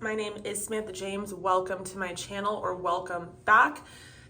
My name is Samantha James. Welcome to my channel, or welcome back.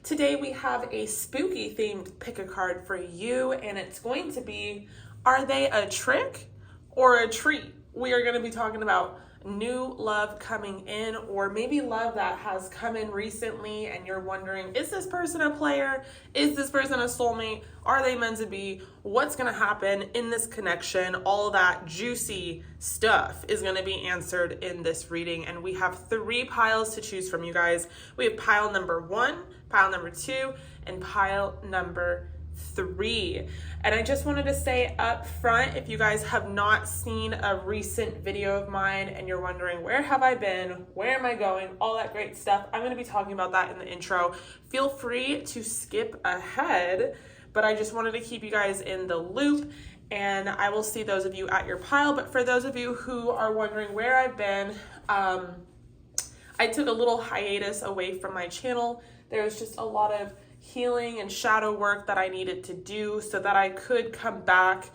Today we have a spooky themed pick a card for you, and it's going to be, are they a trick or a treat? We are going to be talking about new love coming in, or maybe love that has come in recently and you're wondering, is this person a player? Is this person a soulmate? Are they meant to be? What's going to happen in this connection? All that juicy stuff is going to be answered in this reading, and we have 3 piles to choose from, you guys. We have pile number 1, pile number 2, and pile number 3. And I just wanted to say up front, if you guys have not seen a recent video of mine and you're wondering, where have I been? Where am I going? All that great stuff. I'm going to be talking about that in the intro. Feel free to skip ahead, but I just wanted to keep you guys in the loop, and I will see those of you at your pile. But for those of you who are wondering where I've been, I took a little hiatus away from my channel. There was just a lot of healing and shadow work that I needed to do so that I could come back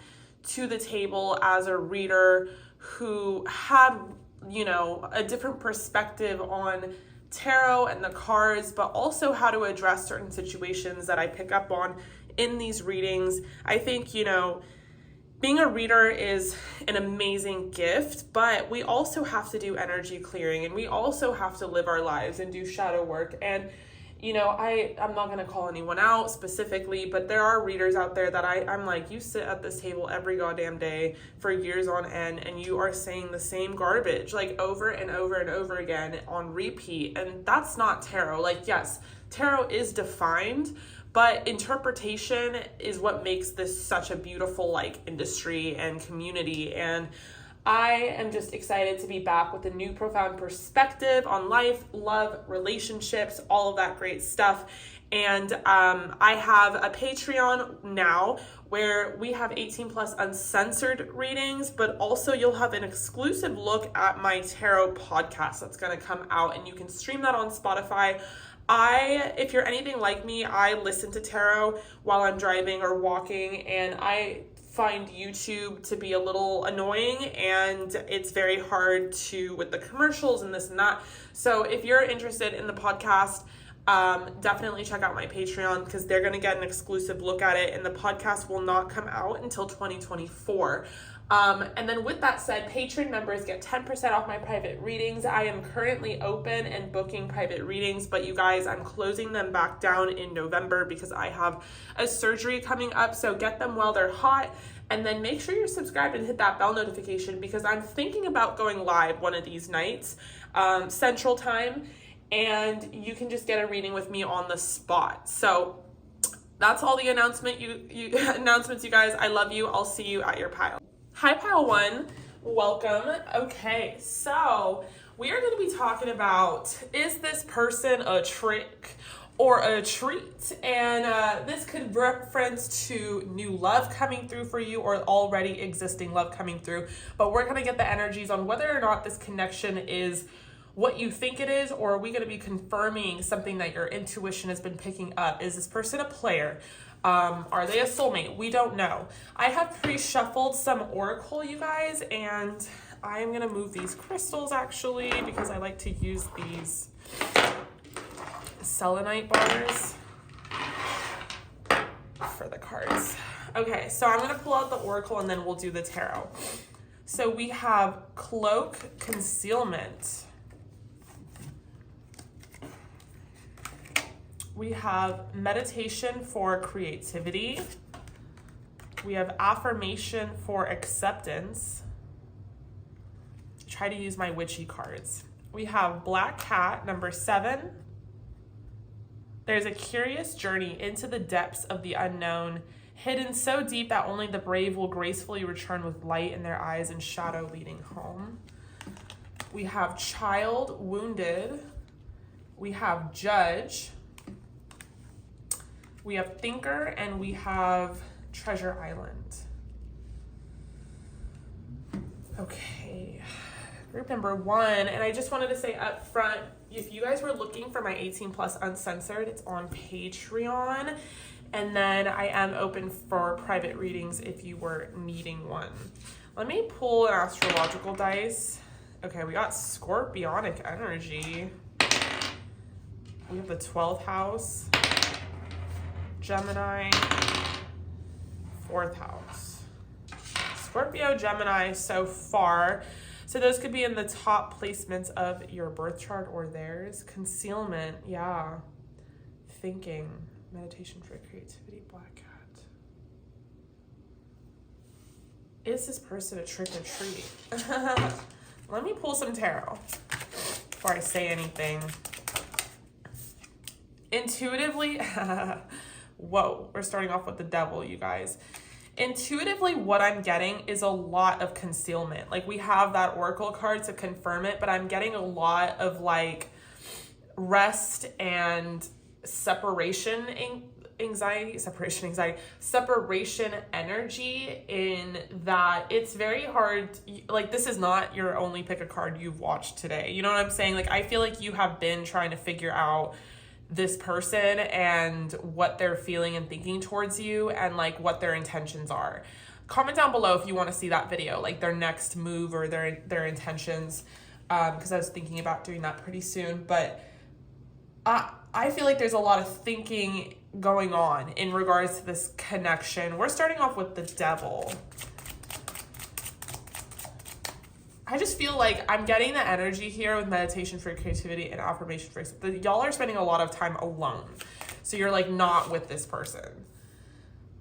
to the table as a reader who had, you know, a different perspective on tarot and the cards, but also how to address certain situations that I pick up on in these readings. I think, you know, being a reader is an amazing gift, but we also have to do energy clearing, and we also have to live our lives and do shadow work. And you know, I'm not going to call anyone out specifically, but there are readers out there that I'm like, you sit at this table every goddamn day for years on end, and you are saying the same garbage, like over and over and over again on repeat. And that's not tarot. Like, yes, tarot is defined, but interpretation is what makes this such a beautiful, like, industry and community. And I am just excited to be back with a new profound perspective on life, love, relationships, all of that great stuff. And I have a Patreon now where we have 18 plus uncensored readings, but also you'll have an exclusive look at my tarot podcast that's going to come out, and you can stream that on Spotify. If you're anything like me, I listen to tarot while I'm driving or walking, and I find YouTube to be a little annoying, and it's very hard to with the commercials and this and that. So if you're interested in the podcast, definitely check out my Patreon, because they're going to get an exclusive look at it, and the podcast will not come out until 2024. And then with that said, Patreon members get 10% off my private readings. I am currently open and booking private readings, but you guys, I'm closing them back down in November because I have a surgery coming up. So get them while they're hot, and then make sure you're subscribed and hit that bell notification, because I'm thinking about going live one of these nights, Central Time, and you can just get a reading with me on the spot. So that's all the announcements, you guys. I love you. I'll see you at your pile. Hi, pile 1. Welcome. Okay, so we are going to be talking about, is this person a trick or a treat? And this could reference to new love coming through for you, or already existing love coming through. But we're going to get the energies on whether or not this connection is what you think it is, or are we going to be confirming something that your intuition has been picking up? Is this person a player? Are they a soulmate? We don't know. I have pre-shuffled some oracle, you guys, and I'm going to move these crystals actually, because I like to use these selenite bars for the cards. Okay, so I'm going to pull out the oracle and then we'll do the tarot. So we have cloak concealment. We have meditation for creativity. We have affirmation for acceptance. Try to use my witchy cards. We have black cat, number 7. There's a curious journey into the depths of the unknown, hidden so deep that only the brave will gracefully return with light in their eyes and shadow leading home. We have child wounded. We have judge. We have thinker, and we have treasure island. Okay, group number 1, and I just wanted to say up front, if you guys were looking for my 18 plus uncensored, it's on Patreon, and then I am open for private readings if you were needing one. Let me pull an astrological dice Okay, we got scorpionic energy. We have the 12th house, Gemini, 4th house. Scorpio, Gemini so far. So those could be in the top placements of your birth chart or theirs. Concealment, yeah. Thinking, meditation for creativity, black cat. Is this person a trick or treat? Let me pull some tarot before I say anything. Intuitively, whoa, we're starting off with the devil, you guys. Intuitively, what I'm getting is a lot of concealment. Like, we have that oracle card to confirm it, but I'm getting a lot of like rest and separation anxiety, separation energy, in that it's very hard. Like, this is not your only pick a card you've watched today. You know what I'm saying? Like, I feel like you have been trying to figure out this person and what they're feeling and thinking towards you, and like what their intentions are. Comment down below if you want to see that video, like their next move or their intentions, because I was thinking about doing that pretty soon. But I feel like there's a lot of thinking going on in regards to this connection. We're starting off with the devil. I just feel like I'm getting the energy here with meditation for creativity and affirmation for y'all are spending a lot of time alone. So you're like not with this person.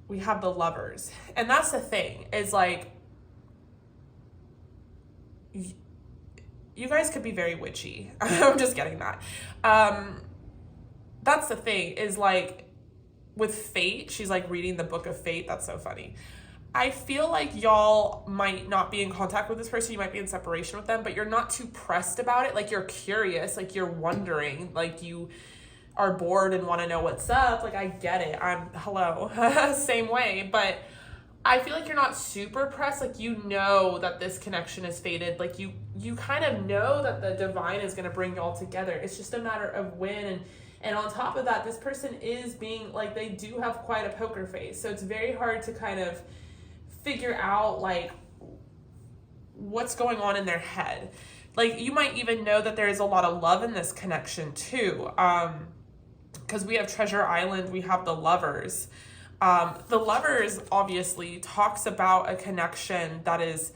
We have the lovers. And that's the thing, is like, you guys could be very witchy. I'm just getting that. That's the thing, is like with fate, she's like reading the book of fate. That's so funny. I feel like y'all might not be in contact with this person. You might be in separation with them, but you're not too pressed about it. Like, you're curious, like you're wondering, like you are bored and want to know what's up. Like, I get it. Hello, same way. But I feel like you're not super pressed. Like, you know that this connection is fated. Like, you kind of know that the divine is going to bring y'all together. It's just a matter of when. And on top of that, this person is being, like, they do have quite a poker face. So it's very hard to kind of figure out like what's going on in their head. Like, you might even know that there is a lot of love in this connection too, because we have Treasure Island, we have the lovers. The lovers obviously talks about a connection that is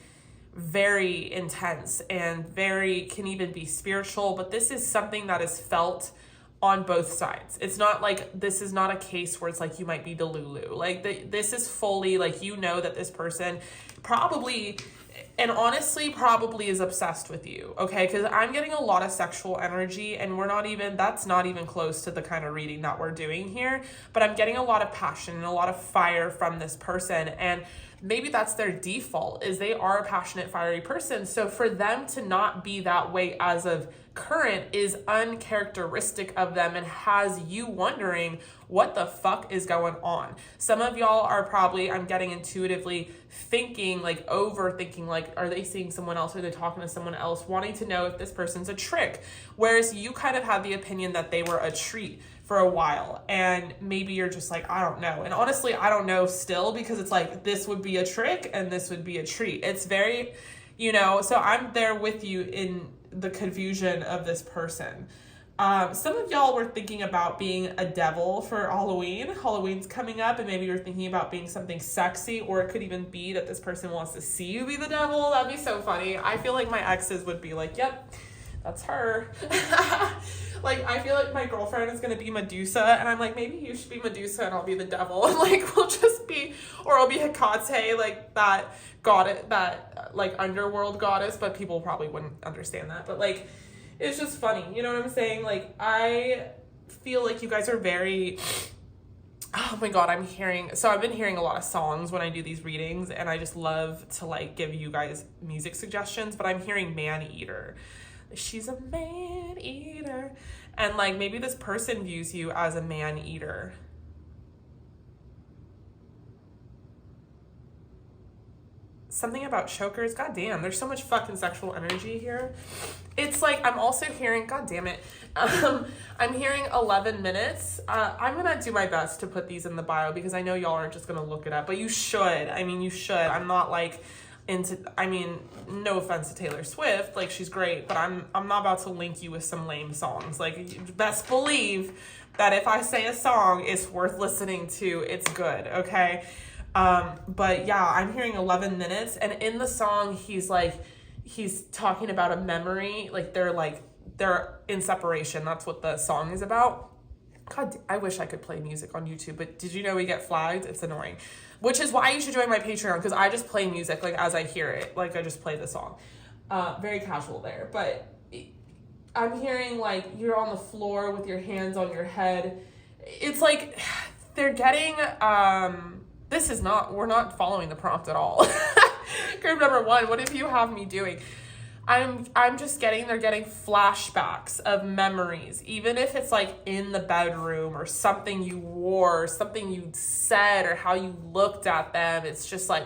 very intense and can even be spiritual, but this is something that is felt on both sides. It's not like, this is not a case where it's like you might be delulu. Like, this is fully like, you know that this person probably, and honestly probably is obsessed with you, okay? Because I'm getting a lot of sexual energy, and that's not even close to the kind of reading that we're doing here, but I'm getting a lot of passion and a lot of fire from this person, and maybe that's their default, is they are a passionate, fiery person. So for them to not be that way as of current is uncharacteristic of them, and has you wondering what the fuck is going on. Some of y'all are probably, I'm getting intuitively thinking, like overthinking, like, are they seeing someone else? Are they talking to someone else? Wanting to know if this person's a trick. Whereas you kind of had the opinion that they were a treat for a while, and maybe you're just like, I don't know. And honestly, I don't know still, because it's like, this would be a trick and this would be a treat. It's very, so I'm there with you in the confusion of this person. Some of y'all were thinking about being a devil for Halloween. Halloween's coming up, and maybe you're thinking about being something sexy, or it could even be that this person wants to see you be the devil. That'd be so funny. I feel like my exes would be like, yep, that's her. Like, I feel like my girlfriend is going to be Medusa, and I'm like, maybe you should be Medusa and I'll be the devil. And like, we'll just be, or I'll be Hecate, like that goddess, that like underworld goddess, but people probably wouldn't understand that. But like, it's just funny. You know what I'm saying? Like, I feel like you guys are very, oh my God, I've been hearing a lot of songs when I do these readings, and I just love to like give you guys music suggestions, but I'm hearing man eater. She's a man eater. And like, maybe this person views you as a man eater. Something about chokers. God damn, there's so much fucking sexual energy here. It's like, I'm also hearing, god damn it, I'm hearing 11 minutes. I'm gonna do my best to put these in the bio, because I know y'all aren't just gonna look it up, but you should. I mean, you should. I'm not like, into, I mean, no offense to Taylor Swift, like she's great, but I'm not about to link you with some lame songs. Like, you best believe that if I say a song is worth listening to, it's good, okay? But yeah, I'm hearing 11 minutes, and in the song, he's talking about a memory, they're in separation. That's what the song is about. God, I wish I could play music on YouTube, but did you know we get flagged? It's annoying. Which is why you should join my Patreon, because I just play music, like, as I hear it. Like, I just play the song. Very casual there. But I'm hearing, like, you're on the floor with your hands on your head. It's like they're getting, we're not following the prompt at all. Group number 1, what if you have me doing? I'm just they're getting flashbacks of memories, even if it's like in the bedroom or something you wore, something you said, or how you looked at them. It's just like,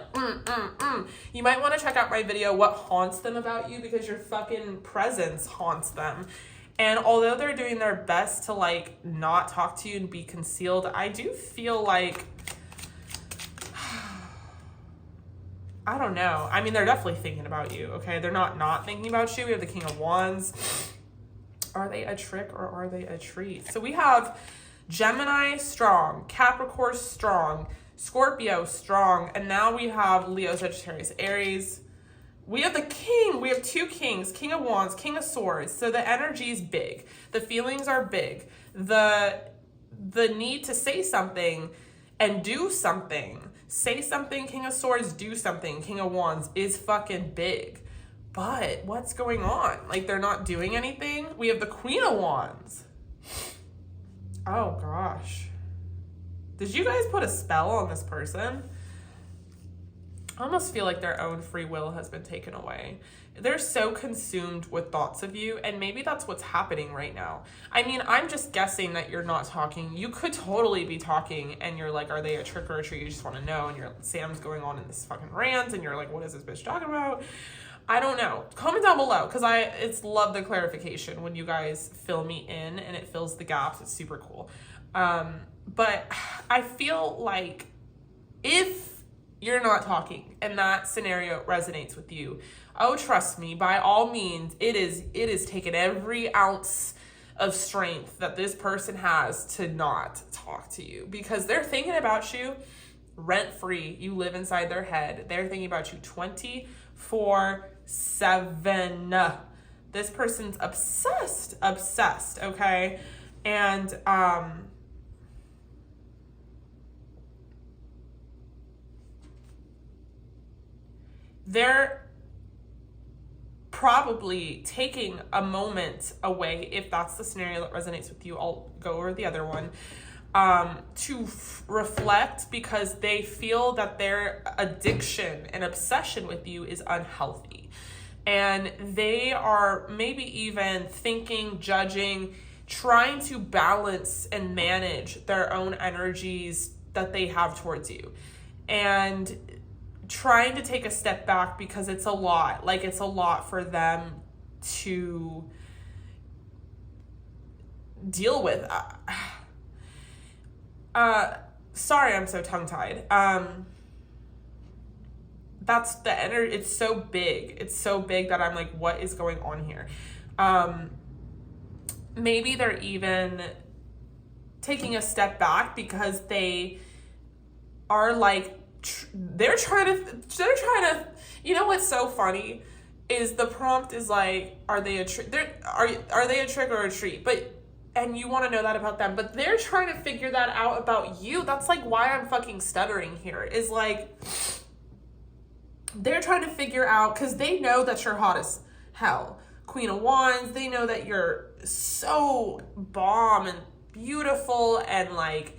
You might want to check out my video, What Haunts Them About You, because your fucking presence haunts them. And although they're doing their best to like not talk to you and be concealed, I do feel like, I don't know. I mean, they're definitely thinking about you, okay? They're not thinking about you. We have the King of Wands. Are they a trick or are they a treat? So we have Gemini strong, Capricorn strong, Scorpio strong, and now we have Leo, Sagittarius, Aries. We have the King. We have 2 kings, King of Wands, King of Swords. So the energy is big. The feelings are big. The need to say something and do something. Say something, King of Swords, do something, King of Wands, is fucking big. But what's going on? Like, they're not doing anything? We have the Queen of Wands. Oh, gosh. Did you guys put a spell on this person? I almost feel like their own free will has been taken away. They're so consumed with thoughts of you, and maybe that's what's happening right now. I mean, I'm just guessing that you're not talking. You could totally be talking, and you're like, are they a trick or a treat? You just want to know, and Sam's going on in this fucking rant, and you're like, what is this bitch talking about? I don't know. Comment down below, because it's love the clarification when you guys fill me in, and it fills the gaps. It's super cool. But I feel like if you're not talking and that scenario resonates with you, oh, trust me, by all means, it is taking every ounce of strength that this person has to not talk to you, because they're thinking about you rent-free. You live inside their head. They're thinking about you 24/7. This person's obsessed, okay? And they're probably taking a moment away, if that's the scenario that resonates with you. I'll go over the other one, to reflect, because they feel that their addiction and obsession with you is unhealthy. And they are maybe even thinking, judging, trying to balance and manage their own energies that they have towards you. And trying to take a step back, because it's a lot. Like, it's a lot for them to deal with. Sorry, I'm so tongue-tied. That's the energy. It's so big. It's so big that I'm like, what is going on here? Maybe they're even taking a step back because they are like, they're trying to, you know what's so funny is the prompt is like, are they a trick? Are they a trick or a treat? And you want to know that about them, but they're trying to figure that out about you. That's like why I'm fucking stuttering here, is like, they're trying to figure out, because they know that you're hot as hell. Queen of Wands, they know that you're so bomb and beautiful and like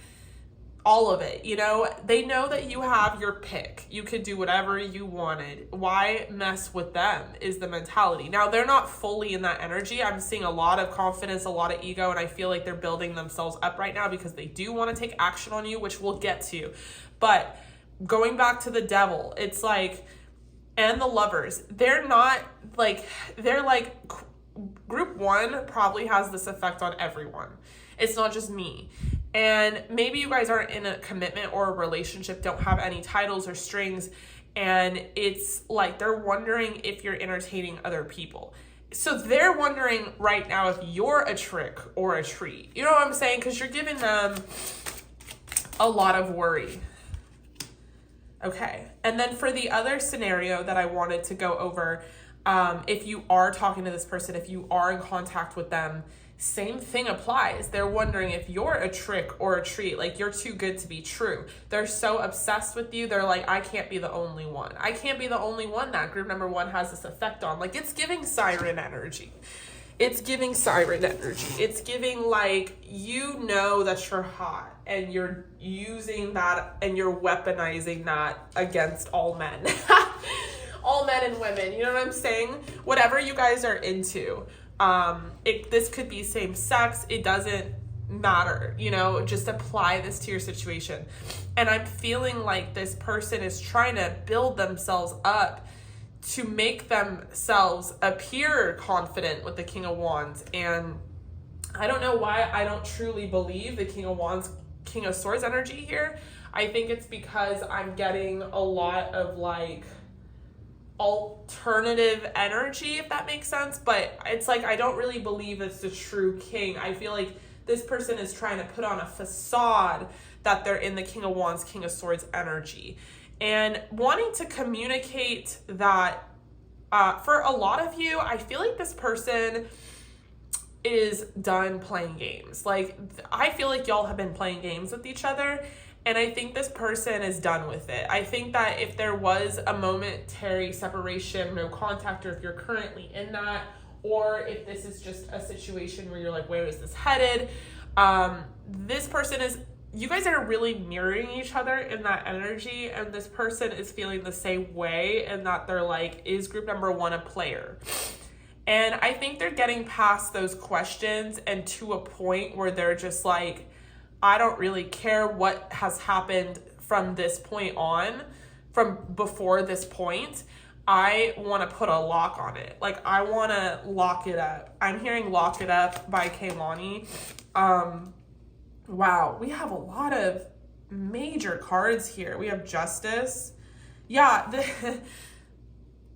all of it, you know? They know that you have your pick. You could do whatever you wanted. Why mess with them is the mentality. Now, they're not fully in that energy. I'm seeing a lot of confidence, a lot of ego, and I feel like they're building themselves up right now because they do want to take action on you, which we'll get to. But going back to the Devil, it's like, and the Lovers, they're not like, they're like, group 1 probably has this effect on everyone. It's not just me. And maybe you guys aren't in a commitment or a relationship, don't have any titles or strings, and it's like they're wondering if you're entertaining other people. So they're wondering right now if you're a trick or a treat. You know what I'm saying? Because you're giving them a lot of worry. Okay. And then for the other scenario that I wanted to go over, if you are talking to this person, if you are in contact with them, same thing applies. They're wondering if you're a trick or a treat, like you're too good to be true. They're so obsessed with you. They're like, I can't be the only one. I can't be the only one that group number one has this effect on. Like, it's giving siren energy. It's giving siren energy. It's giving like, you know that you're hot and you're using that and you're weaponizing that against all men. All men and women, you know what I'm saying? Whatever you guys are into. This could be same sex. It doesn't matter, you know, just apply this to your situation. And I'm feeling like this person is trying to build themselves up to make themselves appear confident with the King of Wands. And I don't know why I don't truly believe the King of Wands, King of Swords energy here. I think it's because I'm getting a lot of like alternative energy, if that makes sense. But it's like, I don't really believe it's the true king. I feel like this person is trying to put on a facade that they're in the King of Wands, King of Swords energy, and wanting to communicate that for a lot of you, I feel like this person is done playing games. Like, I feel like y'all have been playing games with each other, and I think this person is done with it. I think that if there was a momentary separation, no contact, or if you're currently in that, or if this is just a situation where you're like, where is this headed? This person is, you guys are really mirroring each other in that energy, and this person is feeling the same way, and that they're like, is group number one a player? And I think they're getting past those questions and to a point where they're just like, I don't really care what has happened from this point on, from before this point. I want to put a lock on it. Like, I want to lock it up. I'm hearing Lock It Up by Kaylani. Wow, we have a lot of major cards here. We have Justice. Yeah,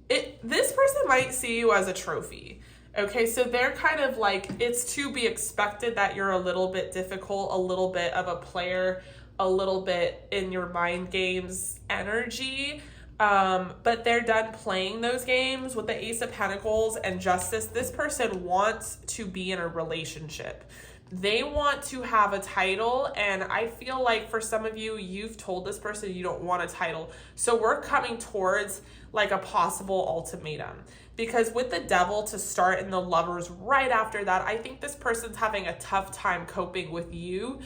this person might see you as a trophy. Okay, so they're kind of like, it's to be expected that you're a little bit difficult, a little bit of a player, a little bit in your mind games energy. But they're done playing those games with the Ace of Pentacles and Justice. This person wants to be in a relationship. They want to have a title, and I feel like for some of you, you've told this person you don't want a title. So we're coming towards like a possible ultimatum. Because with the Devil to start and the Lovers right after that, I think this person's having a tough time coping with you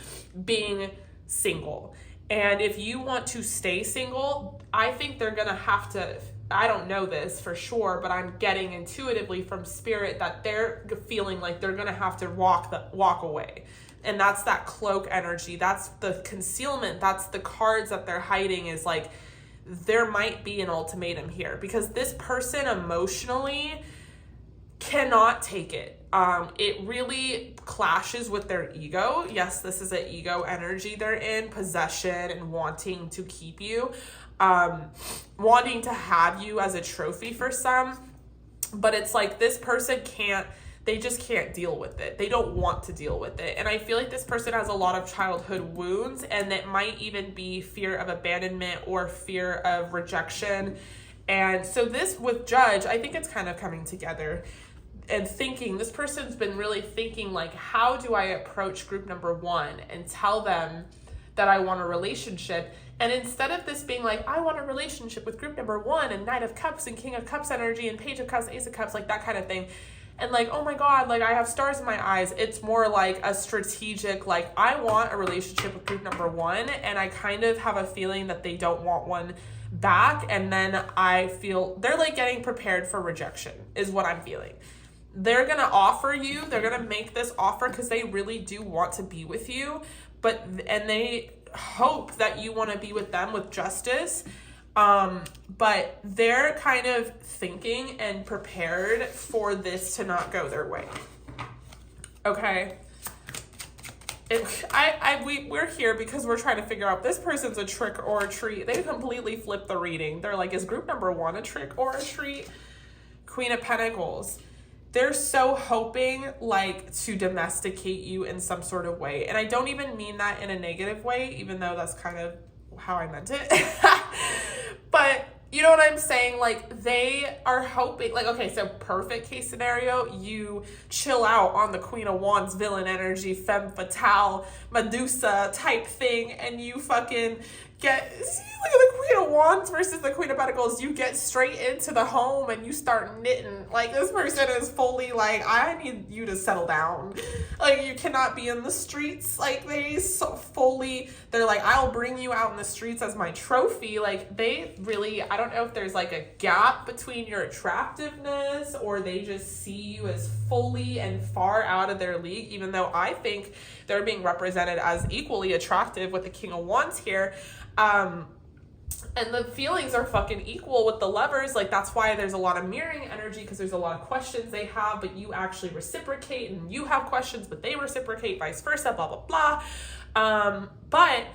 being single. And if you want to stay single, I think they're going to have to, I don't know this for sure, but I'm getting intuitively from spirit that they're feeling like they're going to have to walk away. And that's that cloak energy. That's the concealment. That's the cards that they're hiding, is like, there might be an ultimatum here, because this person emotionally cannot take it. It really clashes with their ego. Yes, this is an ego energy they're in, possession and wanting to keep you, wanting to have you as a trophy for some. But it's like, this person they just can't deal with it. They don't want to deal with it. And I feel like this person has a lot of childhood wounds, and that might even be fear of abandonment or fear of rejection. And so this with Judge, I think it's kind of coming together and thinking, this person's been really thinking like, how do I approach group number one and tell them that I want a relationship? And instead of this being like, I want a relationship with group number one and Knight of Cups and King of Cups energy and Page of Cups, Ace of Cups, like that kind of thing, and like, oh my God, like I have stars in my eyes. It's more like a strategic, like, I want a relationship with group number one, and I kind of have a feeling that they don't want one back. And then I feel they're like getting prepared for rejection is what I'm feeling. They're going to offer you, they're going to make this offer because they really do want to be with you, and they hope that you want to be with them with Justice. But they're kind of thinking and prepared for this to not go their way. Okay. we're here because we're trying to figure out if this person's a trick or a treat. They completely flip the reading. They're like, is group number 1 a trick or a treat? Queen of Pentacles. They're so hoping like to domesticate you in some sort of way. And I don't even mean that in a negative way, even though that's kind of how I meant it. But you know what I'm saying? Like, they are hoping, like, okay, so perfect case scenario, you chill out on the Queen of Wands, villain energy, femme fatale, Medusa type thing, and you fucking get, see, look at the Queen of Wands versus the Queen of Pentacles. You get straight into the home and you start knitting. Like, this person is fully like, I need you to settle down. Like, you cannot be in the streets. Like, they're like, I'll bring you out in the streets as my trophy. Like, they really, I don't know if there's like a gap between your attractiveness or they just see you as fully and far out of their league, even though I think they're being represented as equally attractive with the King of Wands here. And the feelings are fucking equal with the Lovers. Like, that's why there's a lot of mirroring energy, because there's a lot of questions they have, but you actually reciprocate, and you have questions, but they reciprocate, vice versa, blah, blah, blah. But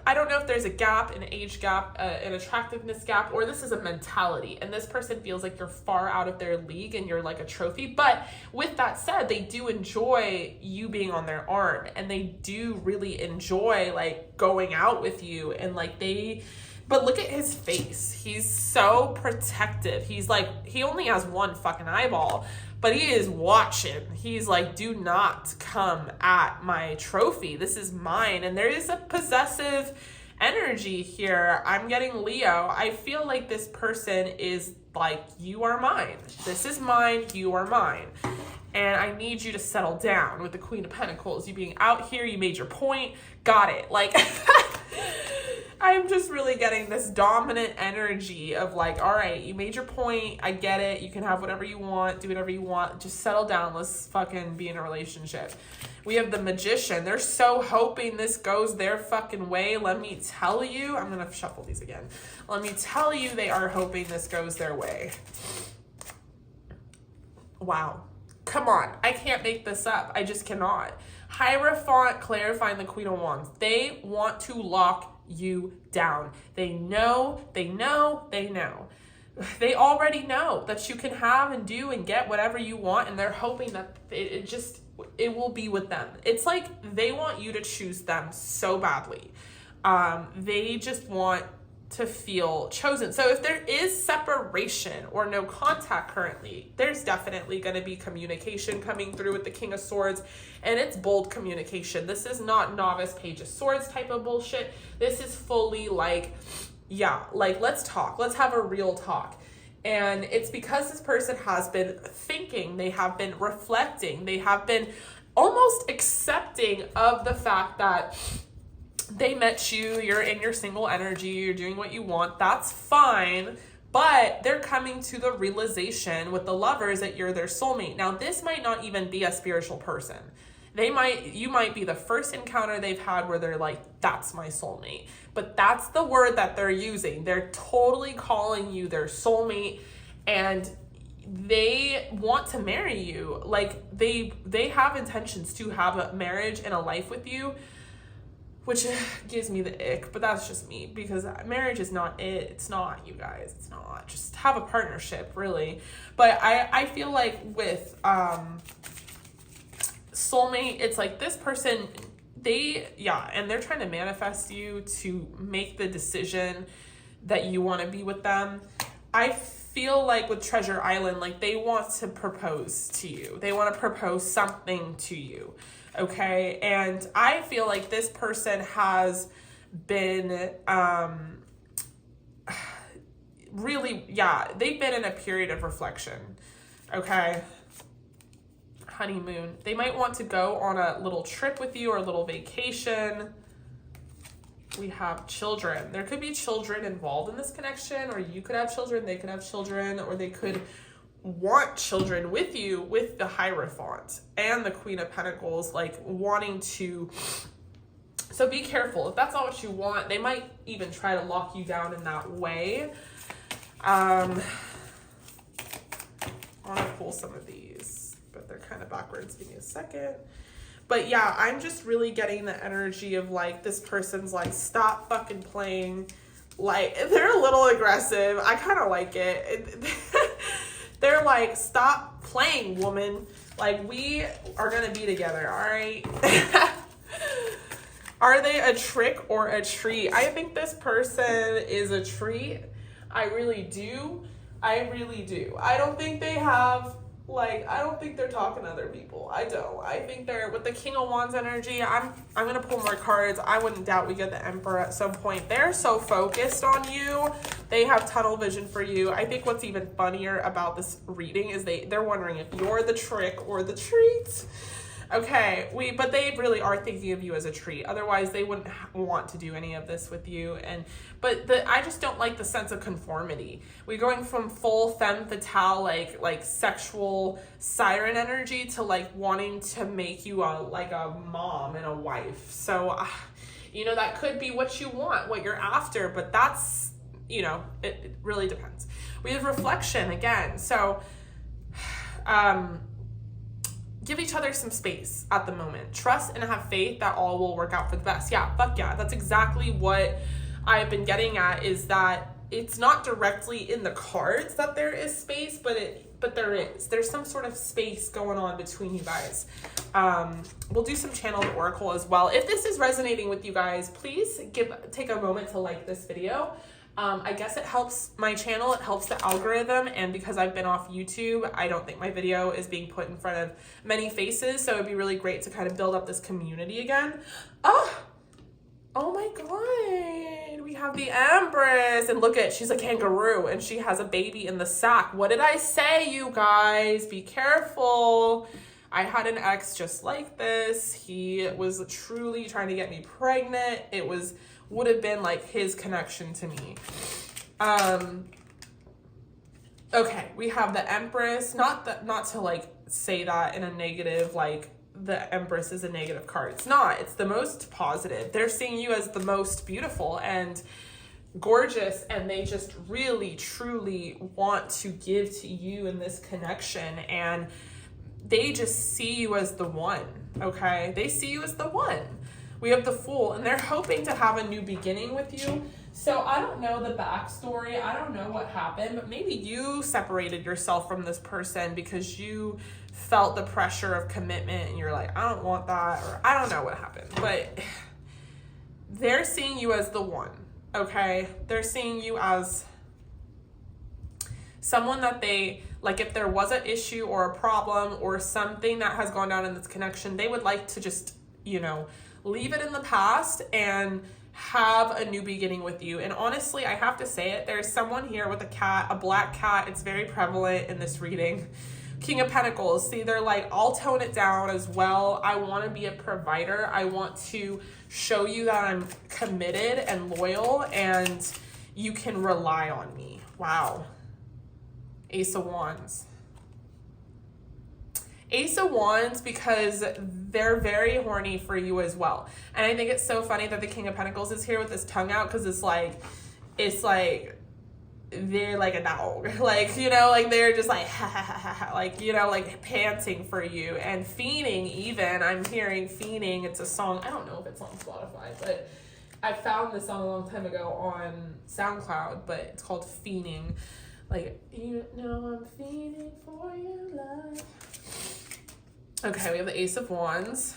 I don't know if there's a gap, an age gap, an attractiveness gap, or this is a mentality. And this person feels like you're far out of their league and you're like a trophy. But with that said, they do enjoy you being on their arm, and they do really enjoy like going out with you. And like but look at his face. He's so protective. He's like, he only has one fucking eyeball, but he is watching. He's like, do not come at my trophy. This is mine. And there is a possessive energy here. I'm getting Leo. I feel like this person is like, you are mine. This is mine. You are mine. And I need you to settle down. With the Queen of Pentacles, you being out here, you made your point. Got it. Like, I'm just really getting this dominant energy of like, all right, you made your point. I get it. You can have whatever you want, do whatever you want. Just settle down. Let's fucking be in a relationship. We have the Magician. They're so hoping this goes their fucking way. Let me tell you, I'm going to shuffle these again. Let me tell you, they are hoping this goes their way. Wow. Come on. I can't make this up. I just cannot. Hierophant clarifying the Queen of Wands. They want to lock you down. They know. They already know that you can have and do and get whatever you want, and they're hoping that it will be with them. It's like they want you to choose them so badly. They just want to feel chosen. So if there is separation or no contact currently, there's definitely going to be communication coming through with the King of Swords, and it's bold communication. This is not novice Page of Swords type of bullshit. This is fully like, yeah, like, let's talk. Let's have a real talk. And it's because this person has been thinking, they have been reflecting, they have been almost accepting of the fact that they met you, you're in your single energy, you're doing what you want, that's fine, but they're coming to the realization with the Lovers that you're their soulmate. Now, this might not even be a spiritual person. You might be the first encounter they've had where they're like, that's my soulmate. But that's the word that they're using. They're totally calling you their soulmate, and they want to marry you. Like, they have intentions to have a marriage and a life with you, which gives me the ick, but that's just me, because marriage is not it. It's not, you guys. It's not. Just have a partnership, really. But I feel like with soulmate, it's like this person, and they're trying to manifest you to make the decision that you want to be with them. I feel like with Treasure Island, like, they want to propose to you. They want to propose something to you. Okay, and I feel like this person has been really, they've been in a period of reflection. Okay, honeymoon. They might want to go on a little trip with you or a little vacation. We have children. There could be children involved in this connection, or you could have children, they could have children, or they could want children with you, with the Hierophant and the Queen of Pentacles, like, wanting to. So be careful. If that's not what you want, they might even try to lock you down in that way. I want to pull some of these, but they're kind of backwards. Give me a second. But yeah, I'm just really getting the energy of like, this person's like, stop fucking playing. Like, they're a little aggressive. I kind of like it. They're like, stop playing, woman. Like, we are going to be together, all right? Are they a trick or a treat? I think this person is a treat. I really do. I really do. I don't think they have, like, I don't think they're talking to other people. I don't. I think they're, with the King of Wands energy, I'm going to pull more cards. I wouldn't doubt we get the Emperor at some point. They're so focused on you. They have tunnel vision for you. I think what's even funnier about this reading is they're wondering if you're the trick or the treat. Okay, but they really are thinking of you as a treat. Otherwise, they wouldn't want to do any of this with you. But I just don't like the sense of conformity. We're going from full femme fatale, like sexual siren energy, to like wanting to make you like a mom and a wife. So, that could be what you want, what you're after. But that's, it really depends. We have reflection again. So, give each other some space at the moment. Trust and have faith that all will work out for the best. Yeah, fuck yeah. That's exactly what I've been getting at, is that it's not directly in the cards that there is space, but there is. There's some sort of space going on between you guys. We'll do some channeled oracle as well. If this is resonating with you guys, please take a moment to like this video. I guess it helps my channel, it helps the algorithm, and because I've been off YouTube, I don't think my video is being put in front of many faces, so it'd be really great to kind of build up this community again. Oh my god, we have the Empress, and look she's a kangaroo, and she has a baby in the sack. What did I say, you guys? Be careful. I had an ex just like this. He was truly trying to get me pregnant. It would have been like his connection to me. Okay, we have the Empress. Not to like say that in a negative, like the Empress is a negative card. It's not. It's the most positive. They're seeing you as the most beautiful and gorgeous, and they just really truly want to give to you in this connection, and they just see you as the one. Okay, they see you as the one. We have the Fool, and they're hoping to have a new beginning with you. So I don't know the backstory. I don't know what happened, but maybe you separated yourself from this person because you felt the pressure of commitment and you're like, I don't want that, or I don't know what happened. But they're seeing you as the one, okay? They're seeing you as someone that they, like if there was an issue or a problem or something that has gone down in this connection, they would like to just, leave it in the past and have a new beginning with you. And honestly, I have to say it, there's someone here with a cat, a black cat. It's very prevalent in this reading. King of Pentacles. See, they're like, I'll tone it down as well. I want to be a provider. I want to show you that I'm committed and loyal and you can rely on me. Wow. Ace of Wands. Ace of Wands, because they're very horny for you as well. And I think it's so funny that the King of Pentacles is here with his tongue out, because it's like they're like a dog, like they're just like ha, ha, ha, ha, like panting for you and fiending. Even I'm hearing fiending. It's a song. I don't know if it's on Spotify, but I found this song a long time ago on SoundCloud, but it's called Fiending. Like, I'm fiending for your love. Okay, we have the Ace of Wands.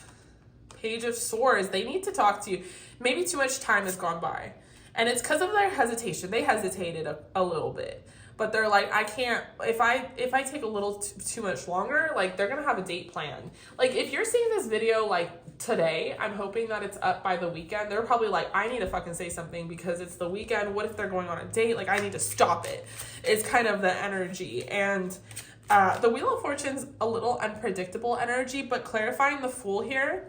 Page of Swords. They need to talk to you. Maybe too much time has gone by. And it's because of their hesitation. They hesitated a little bit. But they're like, I can't, if I take a little too much longer, like they're going to have a date planned. Like if you're seeing this video like today, I'm hoping that it's up by the weekend. They're probably like, I need to fucking say something because it's the weekend. What if they're going on a date? Like I need to stop it. It's kind of the energy. And the Wheel of Fortune's a little unpredictable energy, but clarifying the Fool here,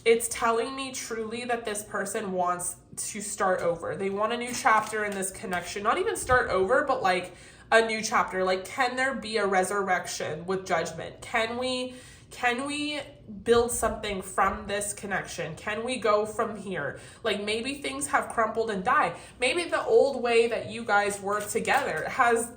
it's telling me truly that this person wants to start over. They want a new chapter in this connection. Not even start over, but like a new chapter. Like, can there be a resurrection with Judgment? Can we, Can we build something from this connection? Can we go from here? Like maybe things have crumpled and died. Maybe the old way that you guys work together has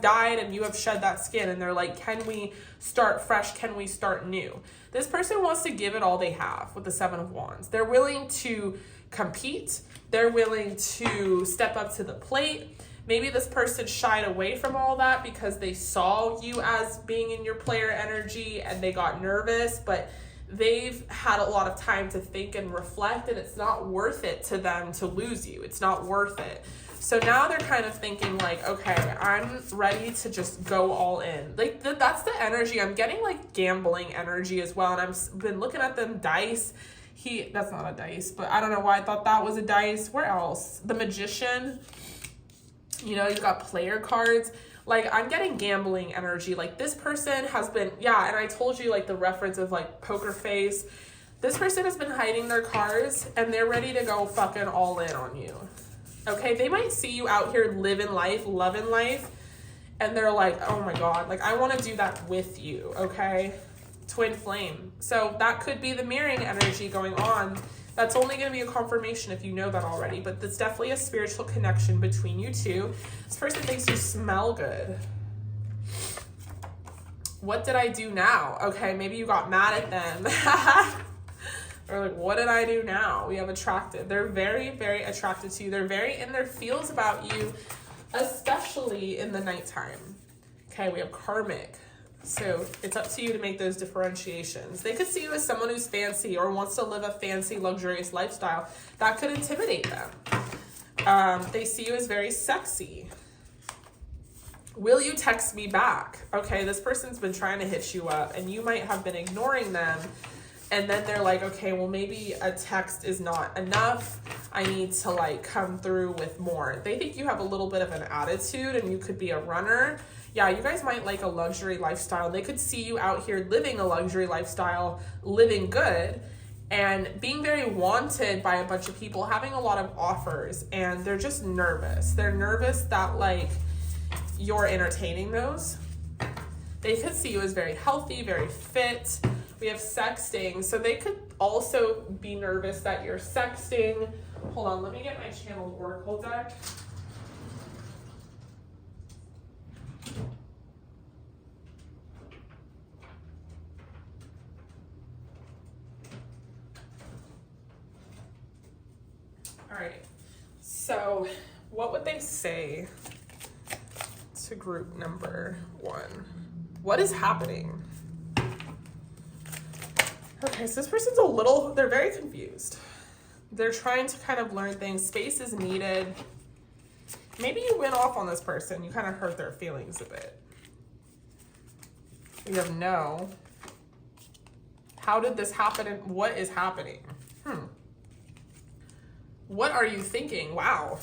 died and you have shed that skin, and they're like, can we start fresh? Can we start new? This person wants to give it all they have with the Seven of Wands. They're willing to compete. They're willing to step up to the plate. Maybe this person shied away from all that because they saw you as being in your player energy and they got nervous, but they've had a lot of time to think and reflect, and it's not worth it to them to lose you. It's not worth it. So now they're kind of thinking like, okay, I'm ready to just go all in. Like that's the energy. I'm getting like gambling energy as well. And I've been looking at them dice. That's not a dice, but I don't know why I thought that was a dice. Where else? The Magician. You know, you've got player cards. Like, I'm getting gambling energy. Like, this person has been, yeah, and I told you, like, the reference of, like, poker face. This person has been hiding their cards, and they're ready to go fucking all in on you. Okay? They might see you out here living life, loving life, and they're like, oh, my God. Like, I want to do that with you, okay? Twin flame. So that could be the mirroring energy going on. That's only going to be a confirmation if you know that already, but there's definitely a spiritual connection between you two. This person thinks you smell good. What did I do now? Okay, maybe you got mad at them. Or like, what did I do now? We have attracted. They're very, very attracted to you. They're very in their feels about you, especially in the nighttime. Okay, we have karmic. So it's up to you to make those differentiations. They could see you as someone who's fancy or wants to live a fancy, luxurious lifestyle. That could intimidate them. They see you as very sexy. Will you text me back? Okay, this person's been trying to hit you up and you might have been ignoring them. And then they're like, okay, well, maybe a text is not enough. I need to like come through with more. They think you have a little bit of an attitude and you could be a runner. Yeah, you guys might like a luxury lifestyle. They could see you out here living a luxury lifestyle, living good, and being very wanted by a bunch of people, having a lot of offers, and they're just nervous. They're nervous that like you're entertaining those. They could see you as very healthy, very fit. We have sexting, so they could also be nervous that you're sexting. Hold on, let me get my channeled oracle deck. All right, so what would they say to group number 1? What is happening? Okay, so this person's they're very confused. They're trying to kind of learn things. Space is needed. Maybe you went off on this person. You kind of hurt their feelings a bit. We have no. How did this happen and what is happening? What are you thinking? Wow.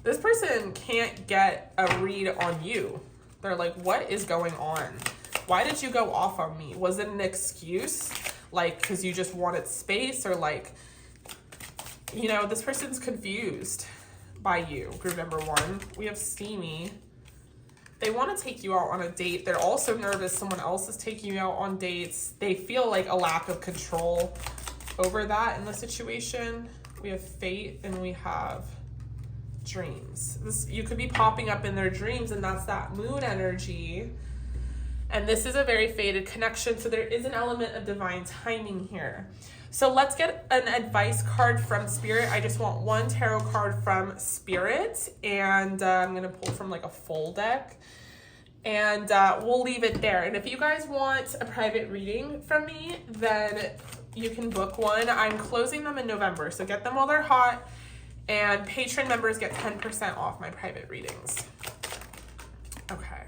This person can't get a read on you. They're like, what is going on? Why did you go off on me? Was it an excuse? Like, because you just wanted space, or like, you know, this person's confused by you. Group number 1. We have steamy. They want to take you out on a date. They're also nervous someone else is taking you out on dates. They feel like a lack of control over that in the situation. We have fate and we have dreams. You could be popping up in their dreams, and that's that moon energy. And this is a very fated connection, so there is an element of divine timing here. So let's get an advice card from Spirit. I just want one tarot card from Spirit, and I'm going to pull from like a full deck, and we'll leave it there. And if you guys want a private reading from me, then you can book one. I'm closing them in November, so get them while they're hot, and patron members get 10% off my private readings. Okay.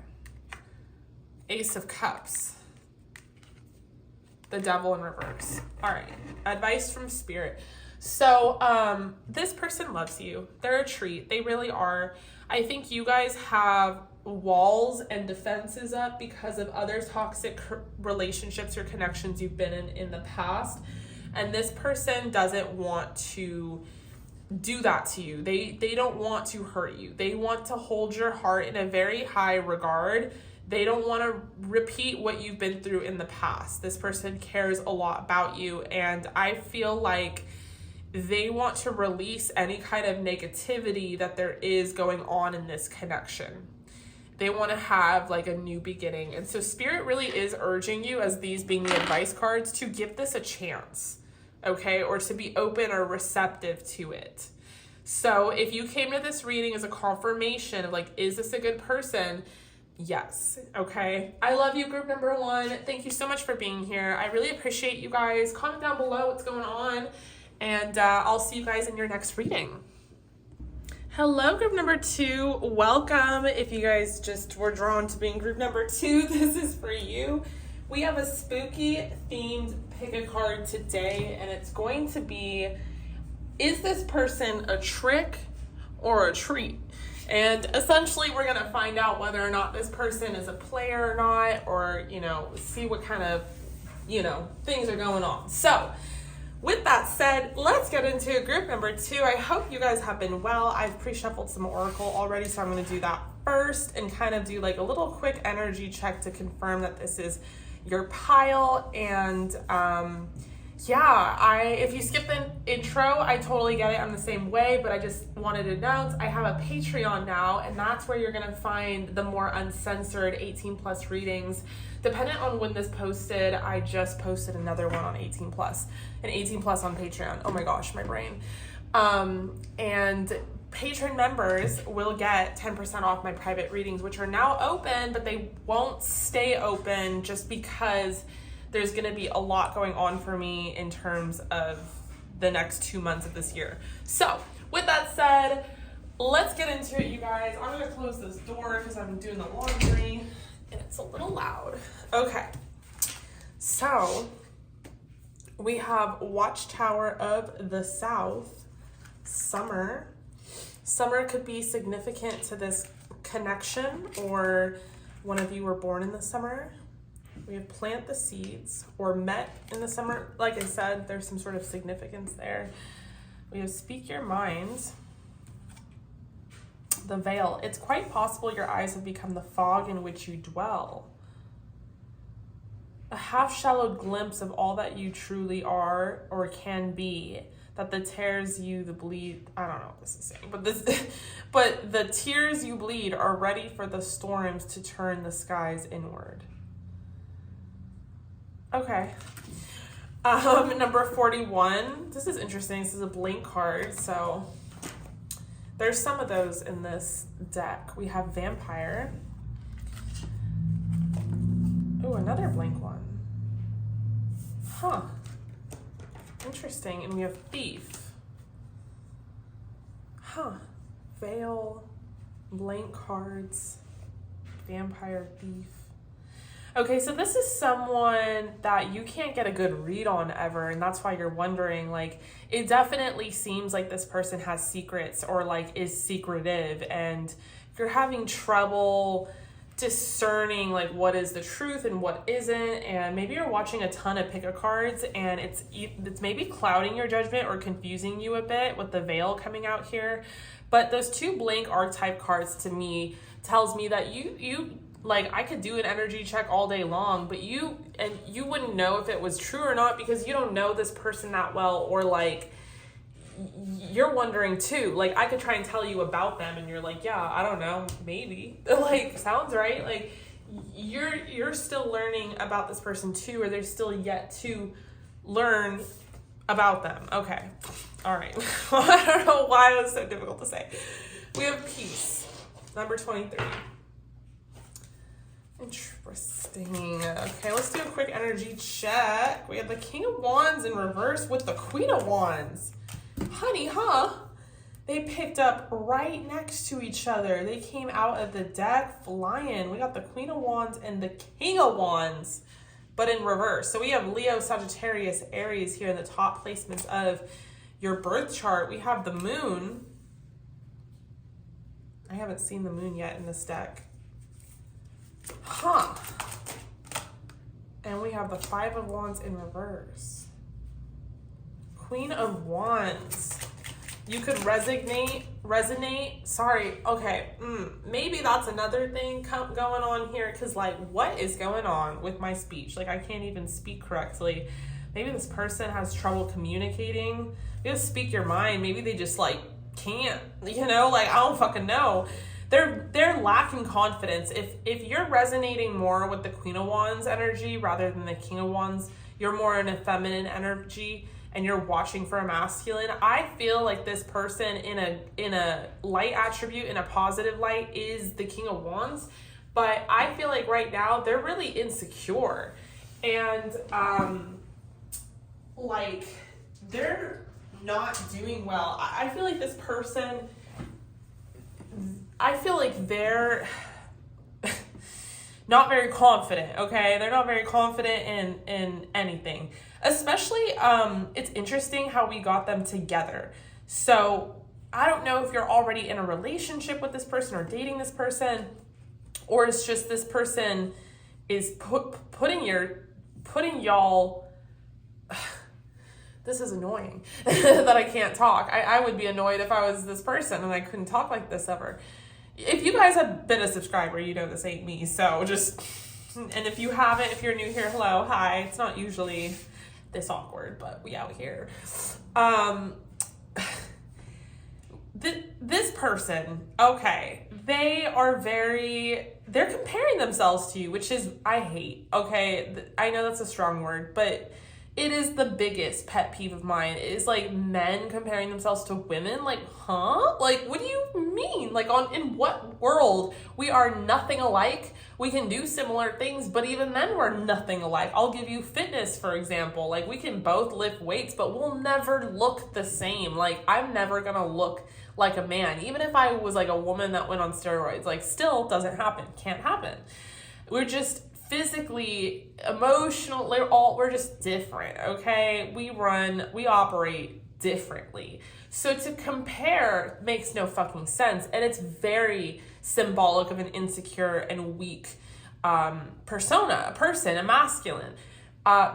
Ace of Cups. The Devil in reverse. All right. Advice from Spirit. So this person loves you. They're a treat. They really are. I think you guys have walls and defenses up because of other toxic relationships or connections you've been in the past. And this person doesn't want to do that to you. They don't want to hurt you. They want to hold your heart in a very high regard. They don't want to repeat what you've been through in the past. This person cares a lot about you, and I feel like they want to release any kind of negativity that there is going on in this connection. They want to have like a new beginning. And so Spirit really is urging you, as these being the advice cards, to give this a chance, okay? Or to be open or receptive to it. So if you came to this reading as a confirmation of like, is this a good person? Yes. Okay. I love you, group number 1. Thank you so much for being here. I really appreciate you guys. Comment down below what's going on, and I'll see you guys in your next reading. Hello, group number 2. Welcome. If you guys just were drawn to being group number 2, this is for you. We have a spooky themed pick a card today, and it's going to be, is this person a trick or a treat? And essentially, we're going to find out whether or not this person is a player or not, or, you know, see what kind of, you know, things are going on. So, with that said, let's get into group number 2. I hope you guys have been well. I've pre-shuffled some Oracle already, so I'm going to do that first and kind of do like a little quick energy check to confirm that this is your pile. And, yeah, if you skip the intro, I totally get it. I'm the same way, but I just wanted to announce I have a Patreon now, and that's where you're going to find the more uncensored 18 plus readings. Dependent on when this posted, I just posted another one on 18 plus, and 18 plus on Patreon. Oh my gosh, my brain. And patron members will get 10% off my private readings, which are now open, but they won't stay open just because there's going to be a lot going on for me in terms of the next 2 months of this year. So with that said, let's get into it, you guys. I'm going to close this door because I'm doing the laundry and it's a little loud. Okay. So we have Watchtower of the South, Summer. Summer could be significant to this connection, or one of you were born in the summer. We have plant the seeds or met in the summer. Like I said, there's some sort of significance there. We have speak your mind. The veil. It's quite possible your eyes have become the fog in which you dwell. A half-shallowed glimpse of all that you truly are or can be, that the tears you the bleed, I don't know what this is saying, but the tears you bleed are ready for the storms to turn the skies inward. Okay. Number 41. This is interesting. This is a blank card, so there's some of those in this deck. We have Vampire. Oh, another blank one. Huh. Interesting. And we have Thief. Huh. Veil, blank cards, Vampire, Thief. Okay, so this is someone that you can't get a good read on ever, and that's why you're wondering, like, it definitely seems like this person has secrets or, like, is secretive, and you're having trouble discerning, like, what is the truth and what isn't, and maybe you're watching a ton of pick-a-cards, and it's maybe clouding your judgment or confusing you a bit with the veil coming out here, but those two blank archetype cards to me tells me that you like, I could do an energy check all day long, but you wouldn't know if it was true or not because you don't know this person that well, or like, you're wondering too. Like, I could try and tell you about them and you're like, yeah, I don't know, maybe. Like, sounds right. Like, you're still learning about this person too, or they're still yet to learn about them. Okay. All right. I don't know why it was so difficult to say. We have Peace, number 23. Interesting. Okay, let's do a quick energy check. We have the King of Wands in reverse with the Queen of Wands. Honey, huh? They picked up right next to each other. They came out of the deck flying. We got the Queen of Wands and the King of Wands, but in reverse. So we have Leo, Sagittarius, Aries here in the top placements of your birth chart. We have the Moon. I haven't seen the Moon yet in this deck. Huh. And we have the Five of Wands in reverse. Queen of Wands. You could resonate. Sorry. Okay. Maybe that's another thing going on here. Because, like, what is going on with my speech? Like, I can't even speak correctly. Maybe this person has trouble communicating. You just speak your mind. Maybe they just, like, can't. You know? Like, I don't fucking know. They're lacking confidence. If you're resonating more with the Queen of Wands energy rather than the King of Wands, you're more in a feminine energy, and you're watching for a masculine. I feel like this person in a light attribute, in a positive light, is the King of Wands. But I feel like right now they're really insecure. And like they're not doing well. I feel like this person, I feel like they're not very confident, okay? They're not very confident in anything. Especially, it's interesting how we got them together. So I don't know if you're already in a relationship with this person or dating this person, or it's just this person is putting y'all. This is annoying that I can't talk. I would be annoyed if I was this person and I couldn't talk like this ever. If you guys have been a subscriber, you know this ain't me. So just, and if you haven't, if you're new here, hello, hi. It's not usually this awkward, but we out here. This person, okay, they're comparing themselves to you, which is, I hate, okay? I know that's a strong word, but it is the biggest pet peeve of mine. It is like men comparing themselves to women. Like, huh? Like, what do you mean? Like, in what world? We are nothing alike. We can do similar things, but even then we're nothing alike. I'll give you fitness, for example. Like, we can both lift weights, but we'll never look the same. Like, I'm never gonna look like a man. Even if I was like a woman that went on steroids, like, still doesn't happen. Can't happen. We're just physically, emotional, we're just different, okay? We operate differently. So to compare makes no fucking sense, and it's very symbolic of an insecure and weak persona, a person, a masculine.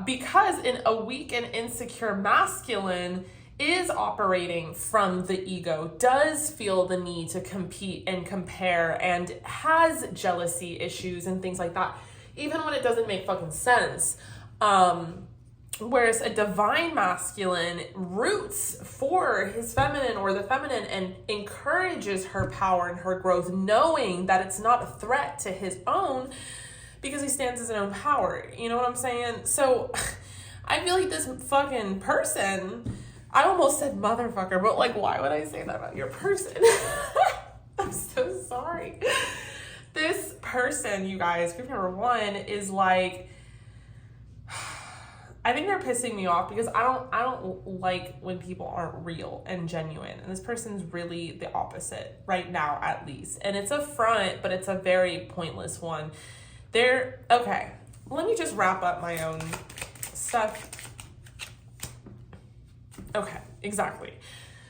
Because in a weak and insecure masculine is operating from the ego, does feel the need to compete and compare, and has jealousy issues and things like that, even when it doesn't make fucking sense. Whereas a divine masculine roots for his feminine or the feminine and encourages her power and her growth, knowing that it's not a threat to his own because he stands his own power. You know what I'm saying? So I feel like this fucking person, I almost said motherfucker, but like, why would I say that about your person? I'm so sorry. This person, you guys, group number one, is like, I think they're pissing me off because I don't like when people aren't real and genuine. And this person's really the opposite right now, at least. And it's a front, but it's a very pointless one. Okay, let me just wrap up my own stuff. Okay, exactly.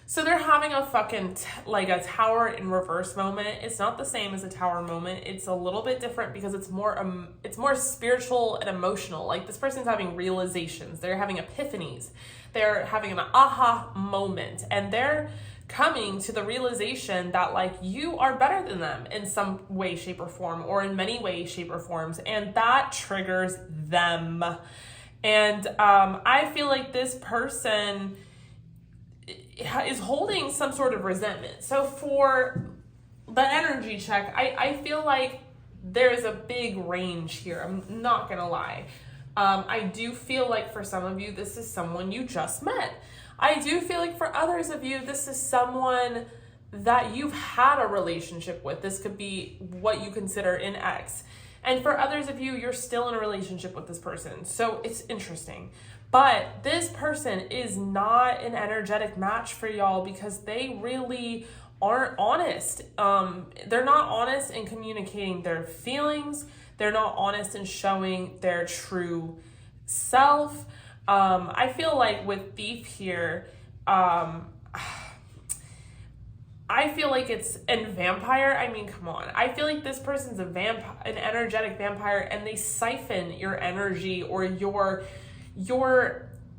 So they're having a fucking, like a tower in reverse moment. It's not the same as a tower moment. It's a little bit different because it's more spiritual and emotional. Like, this person's having realizations. They're having epiphanies. They're having an aha moment. And they're coming to the realization that, like, you are better than them in some way, shape, or form, or in many ways, shape, or forms. And that triggers them. And I feel like this person is holding some sort of resentment. So for the energy check, I feel like there's a big range here. I'm not gonna lie. I do feel like for some of you, this is someone you just met. I do feel like for others of you, this is someone that you've had a relationship with. This could be what you consider an ex. And for others of you, you're still in a relationship with this person. So it's interesting. But this person is not an energetic match for y'all because they really aren't honest. They're not honest in communicating their feelings. They're not honest in showing their true self. I feel like with Thief here, I feel like it's, and vampire, I mean, come on. I feel like this person's an energetic vampire, and they siphon your energy or your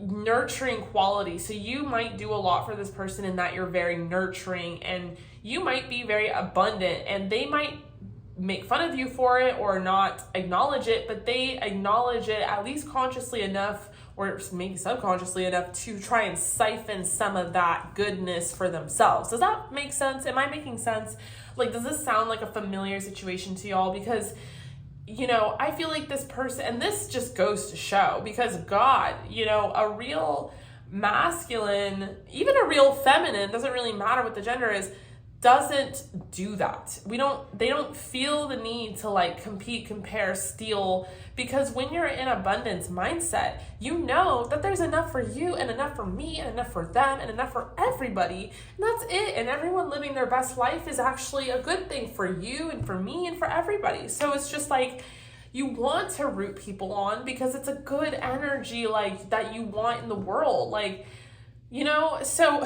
nurturing quality. So you might do a lot for this person in that you're very nurturing, and you might be very abundant, and they might make fun of you for it or not acknowledge it, but they acknowledge it at least consciously enough, or maybe subconsciously enough, to try and siphon some of that goodness for themselves. Does that make sense? Am I making sense? Like, does this sound like a familiar situation to y'all? Because, you know, I feel like this person, and this just goes to show, because God, you know, a real masculine, even a real feminine, doesn't really matter what the gender is, doesn't do that. They don't feel the need to like compete, compare, steal, because when you're in abundance mindset, you know that there's enough for you and enough for me and enough for them and enough for everybody. And that's it. And everyone living their best life is actually a good thing for you and for me and for everybody. So it's just like, you want to root people on because it's a good energy like that you want in the world. Like, you know, so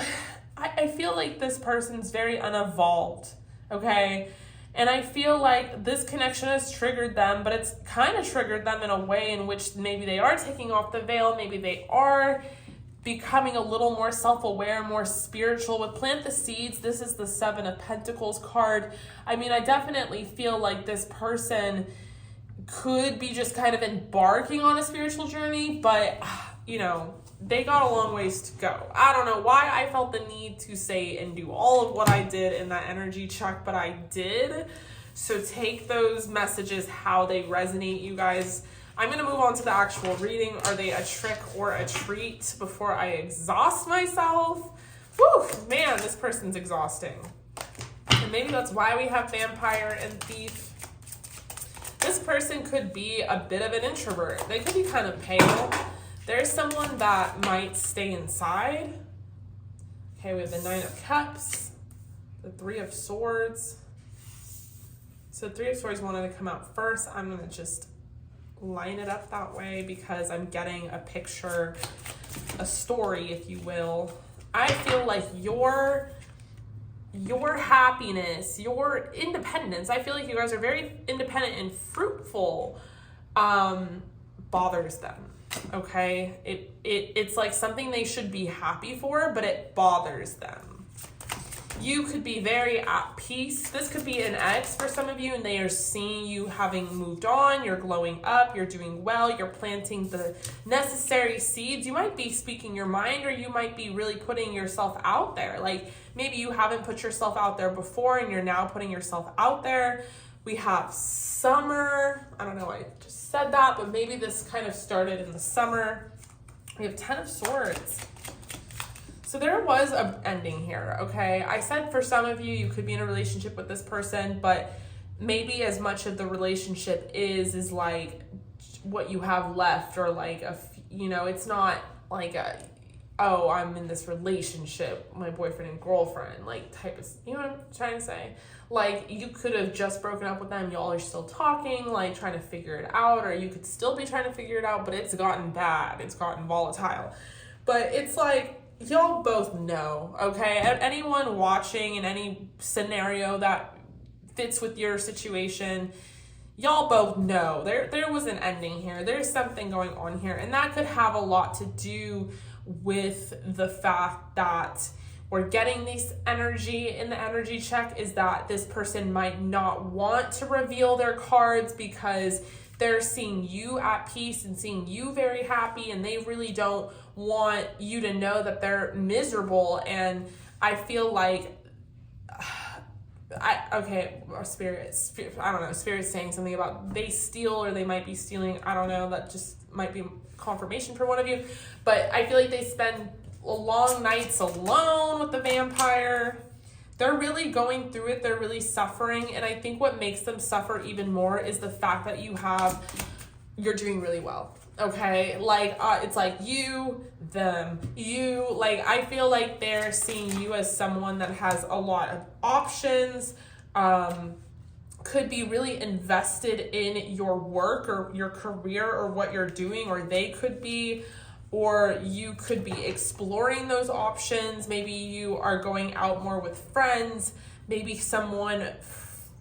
I feel like this person's very unevolved, okay? And I feel like this connection has triggered them, but it's kind of triggered them in a way in which maybe they are taking off the veil, maybe they are becoming a little more self-aware, more spiritual. With Plant the Seeds, this is the 7 of Pentacles card. I mean, I definitely feel like this person could be just kind of embarking on a spiritual journey, but, you know, they got a long ways to go. I don't know why I felt the need to say and do all of what I did in that energy check, but I did. So take those messages how they resonate, you guys. I'm going to move on to the actual reading. Are they a trick or a treat before I exhaust myself? Whew, man, this person's exhausting. And maybe that's why we have Vampire and Thief. This person could be a bit of an introvert. They could be kind of pale. There's someone that might stay inside. Okay, we have the 9 of Cups, the 3 of Swords. So 3 of Swords wanted to come out first. I'm going to just line it up that way because I'm getting a picture, a story, if you will. I feel like your happiness, your independence, I feel like you guys are very independent and fruitful, bothers them. Okay, it's like something they should be happy for, but it bothers them. You could be very at peace. This could be an ex for some of you, and they are seeing you having moved on. You're glowing up. You're doing well. You're planting the necessary seeds. You might be speaking your mind, or you might be really putting yourself out there. Like maybe you haven't put yourself out there before, and you're now putting yourself out there. We have summer. I don't know why I just said that, but maybe this kind of started in the summer. We have 10 of Swords. So there was an ending here, okay? I said for some of you, you could be in a relationship with this person, but maybe as much of the relationship is like what you have left, or like, it's not like oh, I'm in this relationship, my boyfriend and girlfriend, like type of, you know what I'm trying to say? Like you could have just broken up with them, y'all are still talking, like trying to figure it out, or you could still be trying to figure it out, but it's gotten bad, it's gotten volatile. But it's like, y'all both know, okay? Anyone watching in any scenario that fits with your situation, y'all both know there was an ending here. There's something going on here, and that could have a lot to do with the fact that we're getting this energy in the energy check, is that this person might not want to reveal their cards because they're seeing you at peace and seeing you very happy, and they really don't want you to know that they're miserable. And I feel like Spirit, I don't know, Spirit's saying something about they steal, or they might be stealing, I don't know, that just might be confirmation for one of you, but I feel like they spend long nights alone with the Vampire. They're really going through it, they're really suffering, and I think what makes them suffer even more is the fact that you're doing really well, okay? Like, it's like you, them, you, like, I feel like they're seeing you as someone that has a lot of options, could be really invested in your work or your career or what you're doing, or they could be, or you could be exploring those options. Maybe you are going out more with friends. Maybe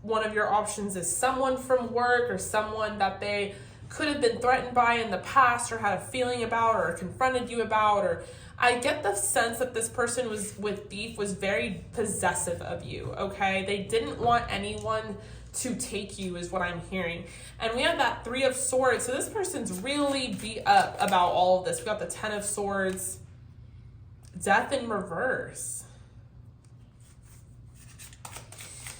one of your options is someone from work, or someone that they could have been threatened by in the past, or had a feeling about, or confronted you about, or I get the sense that this person was very possessive of you, okay? They didn't want anyone to take you, is what I'm hearing. And we have that 3 of Swords, so this person's really beat up about all of this. We got the 10 of Swords, Death in reverse.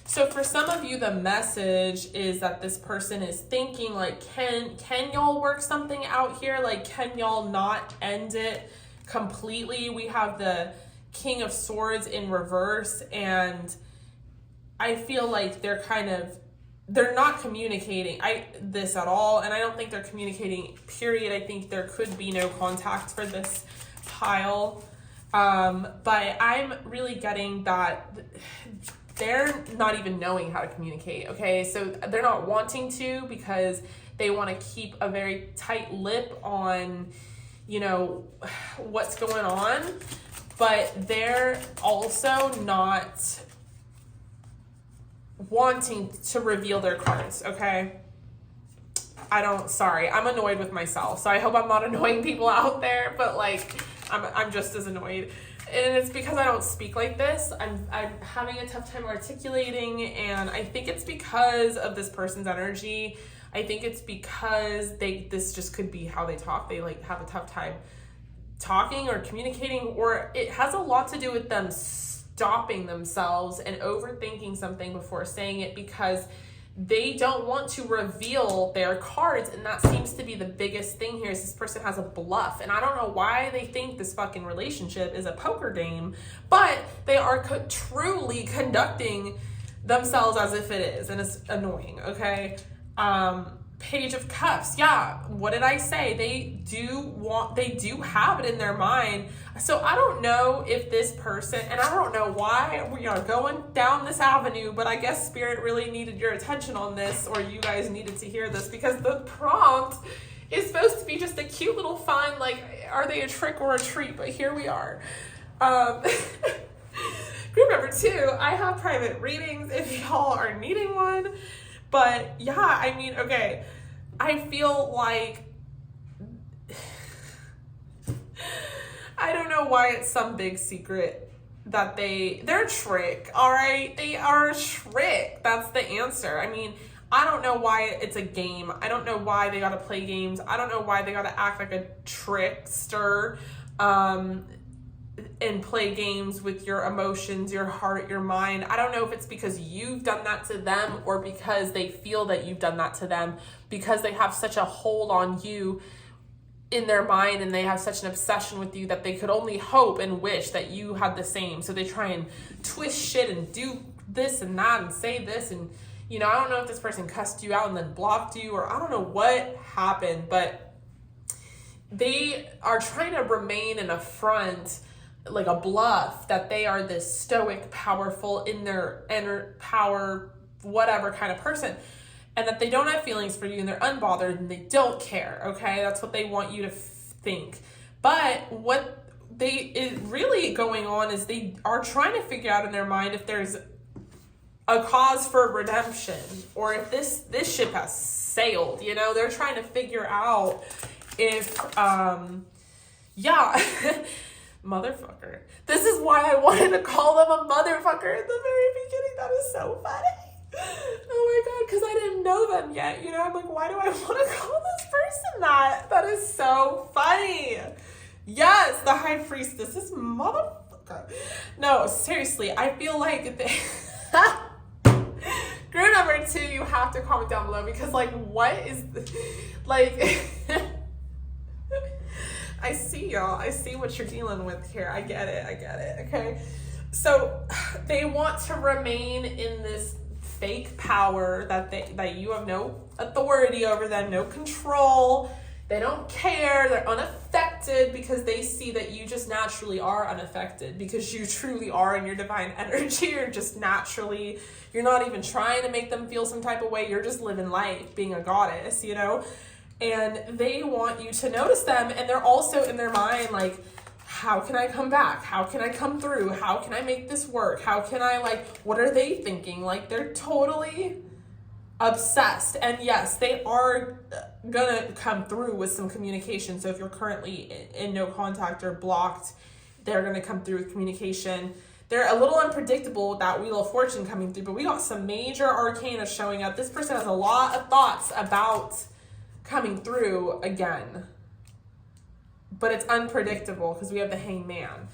So for some of you, the message is that this person is thinking like, can y'all work something out here? Like, can y'all not end it completely? We have the King of Swords in reverse, and I feel like they're not communicating this at all, and I don't think they're communicating, period. I think there could be no contact for this pile. But I'm really getting that they're not even knowing how to communicate, okay? So they're not wanting to, because they want to keep a very tight lip on, you know, what's going on, but they're also not wanting to reveal their cards, okay? I'm annoyed with myself, so I hope I'm not annoying people out there, but like, I'm just as annoyed. And it's because I don't speak like this. I'm having a tough time articulating, and I think it's because of this person's energy. I think it's because this just could be how they talk. They like have a tough time talking or communicating, or it has a lot to do with them stopping themselves and overthinking something before saying it, because they don't want to reveal their cards. And that seems to be the biggest thing here, is this person has a bluff. And I don't know why they think this fucking relationship is a poker game, but they are truly conducting themselves as if it is, and it's annoying, okay? Page of Cups. Yeah, what did I say? They do have it in their mind. So I don't know if this person, and I don't know why we are going down this avenue, but I guess Spirit really needed your attention on this, or you guys needed to hear this, because the prompt is supposed to be just a cute little fun, like, are they a trick or a treat? But here we are. Group number 2, I have private readings if y'all are needing one. But yeah, I mean, okay, I feel like, I don't know why it's some big secret that they're a trick, all right? They are a trick. That's the answer. I mean, I don't know why it's a game. I don't know why they gotta play games. I don't know why they gotta act like a trickster, and play games with your emotions, your heart, your mind. I don't know if it's because you've done that to them, or because they feel that you've done that to them, because they have such a hold on you in their mind, and they have such an obsession with you that they could only hope and wish that you had the same. So they try and twist shit and do this and that and say this, and you know, I don't know if this person cussed you out and then blocked you, or I don't know what happened, but they are trying to remain in a front, like a bluff, that they are this stoic, powerful, in their inner power, whatever kind of person, and that they don't have feelings for you, and they're unbothered, and they don't care, okay? That's what they want you to think. But what is really going on is they are trying to figure out in their mind if there's a cause for redemption, or if this ship has sailed, you know? They're trying to figure out if, motherfucker. This is why I wanted to call them a motherfucker at the very beginning. That is so funny. Oh my God, because I didn't know them yet. You know, I'm like, why do I want to call this person that? That is so funny. Yes, the High Priestess is motherfucker. No, seriously, I feel like group number 2, you have to comment down below, because like, what is like I see y'all. I see what you're dealing with here. I get it. Okay. So they want to remain in this fake power that you have no authority over them, no control. They don't care. They're unaffected, because they see that you just naturally are unaffected, because you truly are in your divine energy. You're just naturally, you're not even trying to make them feel some type of way. You're just living life, being a goddess, you know? And they want you to notice them, and they're also in their mind like, how can I come back? How can I come through? How can I make this work? How can I, like, what are they thinking? Like, they're totally obsessed. And yes, they are gonna come through with some communication. So if you're currently in no contact or blocked, they're gonna come through with communication. They're a little unpredictable with that Wheel of Fortune coming through, but we got some major arcana showing up. This person has a lot of thoughts about coming through again, but it's unpredictable because we have the Hangman.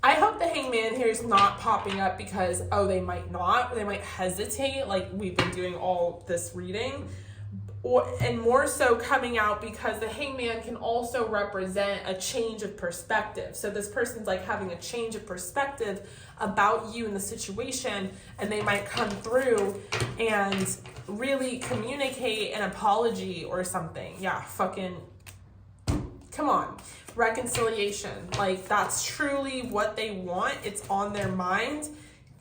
I hope the Hangman here is not popping up because, oh, they might not, they might hesitate like we've been doing all this reading, and more so coming out because the Hangman can also represent a change of perspective. So this person's like having a change of perspective about you and the situation, and they might come through and really communicate an apology or something. Yeah, fucking come on. Reconciliation. Like, that's truly what they want. It's on their mind.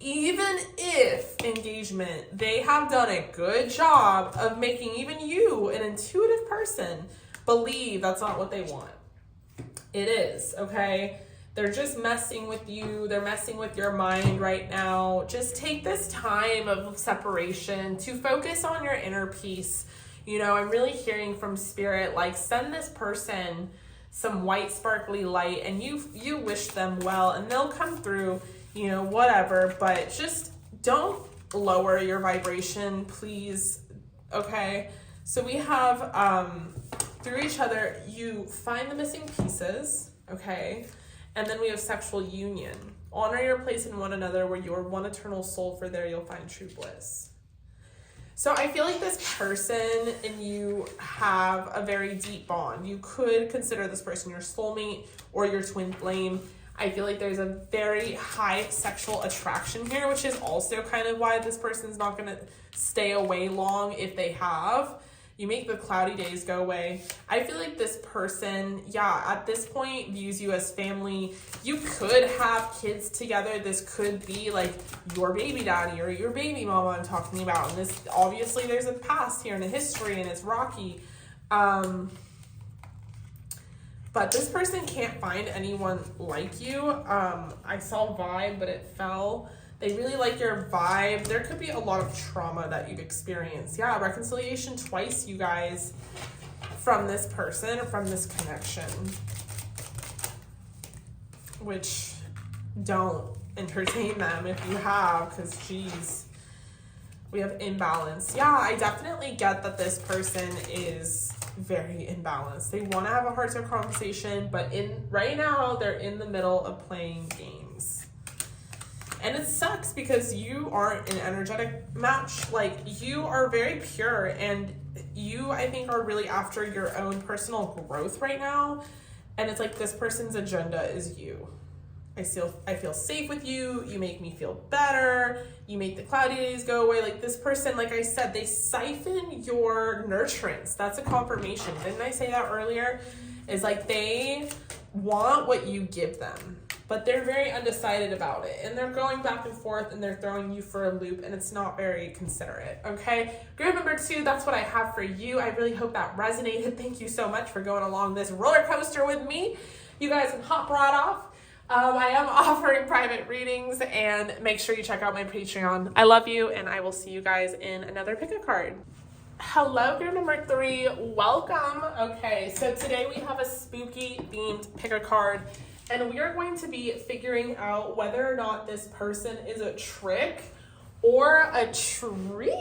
Even if engagement, they have done a good job of making even you, an intuitive person, believe that's not what they want. It is, okay? They're just messing with you. They're messing with your mind right now. Just take this time of separation to focus on your inner peace. You know, I'm really hearing from Spirit, like, send this person some white sparkly light, and you wish them well, and they'll come through, you know, whatever, but just don't lower your vibration, please, okay? So we have, through each other, you find the missing pieces, okay? And then we have sexual union. Honor your place in one another where you are one eternal soul, for there you'll find true bliss. So I feel like this person and you have a very deep bond. You could consider this person your soulmate or your twin flame. I feel like there's a very high sexual attraction here, which is also kind of why this person's not going to stay away long if they have. You make the cloudy days go away. I feel like this person, yeah, at this point views you as family. You could have kids together. This could be like your baby daddy or your baby mama I'm talking about. And this, obviously there's a past here and a history and it's rocky. But this person can't find anyone like you. I saw vibe, but it fell. They really like your vibe. There could be a lot of trauma that you've experienced. Yeah, reconciliation twice, you guys, from this person or from this connection. Which, don't entertain them if you have, because geez, we have imbalance. Yeah, I definitely get that this person is very imbalanced. They want to have a heart-to-heart conversation, but right now they're in the middle of playing games. And it sucks because you aren't an energetic match. Like, you are very pure, and you, I think, are really after your own personal growth right now. And it's like this person's agenda is you. I feel safe with you. You make me feel better. You make the cloudy days go away. Like, this person, like I said, they siphon your nurturance. That's a confirmation. Didn't I say that earlier? It's like they want what you give them, but they're very undecided about it, and they're going back and forth, and they're throwing you for a loop, and it's not very considerate, okay? Group number 2, that's what I have for you. I really hope that resonated. Thank you so much for going along this roller coaster with me. You guys can hop right off. I am offering private readings, and make sure you check out my Patreon. I love you, and I will see you guys in another pick-a-card. Hello, group number 3. Welcome. Okay, so today we have a spooky themed pick-a-card. And we are going to be figuring out whether or not this person is a trick or a treat.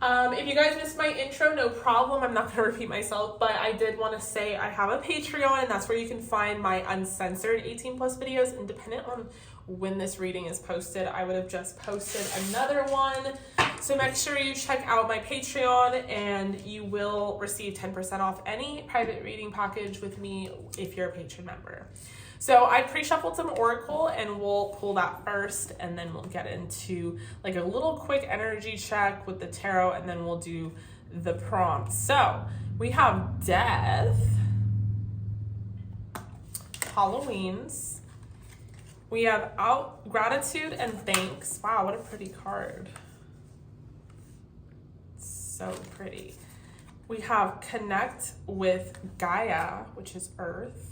If you guys missed my intro, no problem. I'm not going to repeat myself, but I did want to say I have a Patreon, and that's where you can find my uncensored 18+ videos. And depending on when this reading is posted, I would have just posted another one. So make sure you check out my Patreon, and you will receive 10% off any private reading package with me if you're a patron member. So I pre-shuffled some Oracle, and we'll pull that first, and then we'll get into like a little quick energy check with the tarot, and then we'll do the prompt. So we have Death, Halloweens, we have Gratitude and Thanks. Wow, what a pretty card. So pretty. We have Connect with Gaia, which is Earth.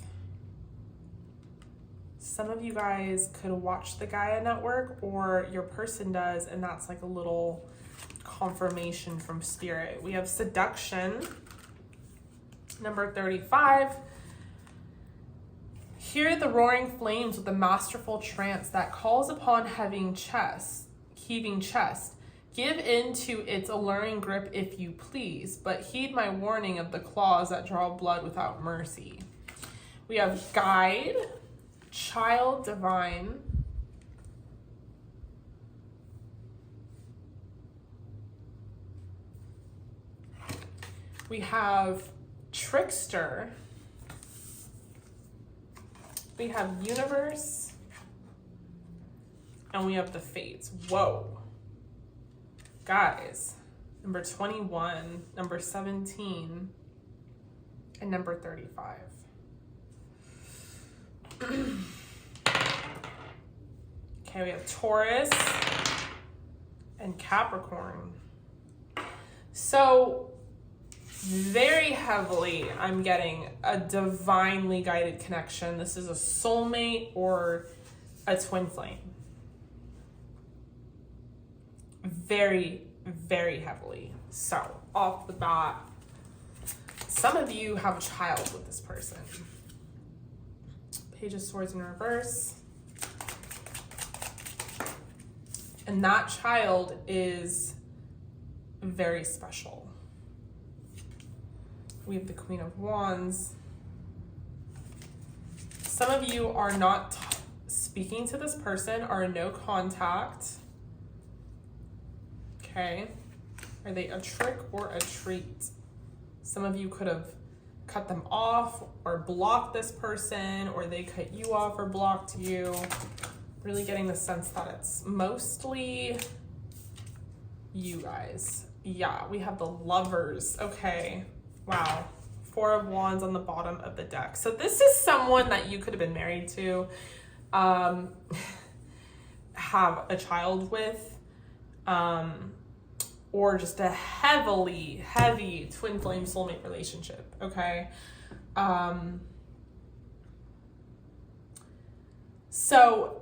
Some of you guys could watch the Gaia network, or your person does, and that's like a little confirmation from Spirit. We have Seduction, Number 35. Hear the roaring flames with a masterful trance that calls upon heaving chest. Give in to its alluring grip if you please, but heed my warning of the claws that draw blood without mercy. We have guide, child divine, we have trickster, we have universe, and we have the fates. Whoa. Guys, number 21, number 17, and number 35. Okay, we have Taurus and Capricorn. So very heavily, I'm getting a divinely guided connection. This is a soulmate or a twin flame. Very, very heavily. So, off the bat, some of you have a child with this person. Page of Swords in reverse. And that child is very special. We have the Queen of Wands. Some of you are not speaking to this person, are in no contact. Okay. Are they a trick or a treat? Some of you could have cut them off or blocked this person, or they cut you off or blocked you. Really getting the sense that it's mostly you guys. Yeah, we have the Lovers. Okay. Wow. Four of Wands on the bottom of the deck. So this is someone that you could have been married to, have a child with, or just a heavy twin flame soulmate relationship, okay? So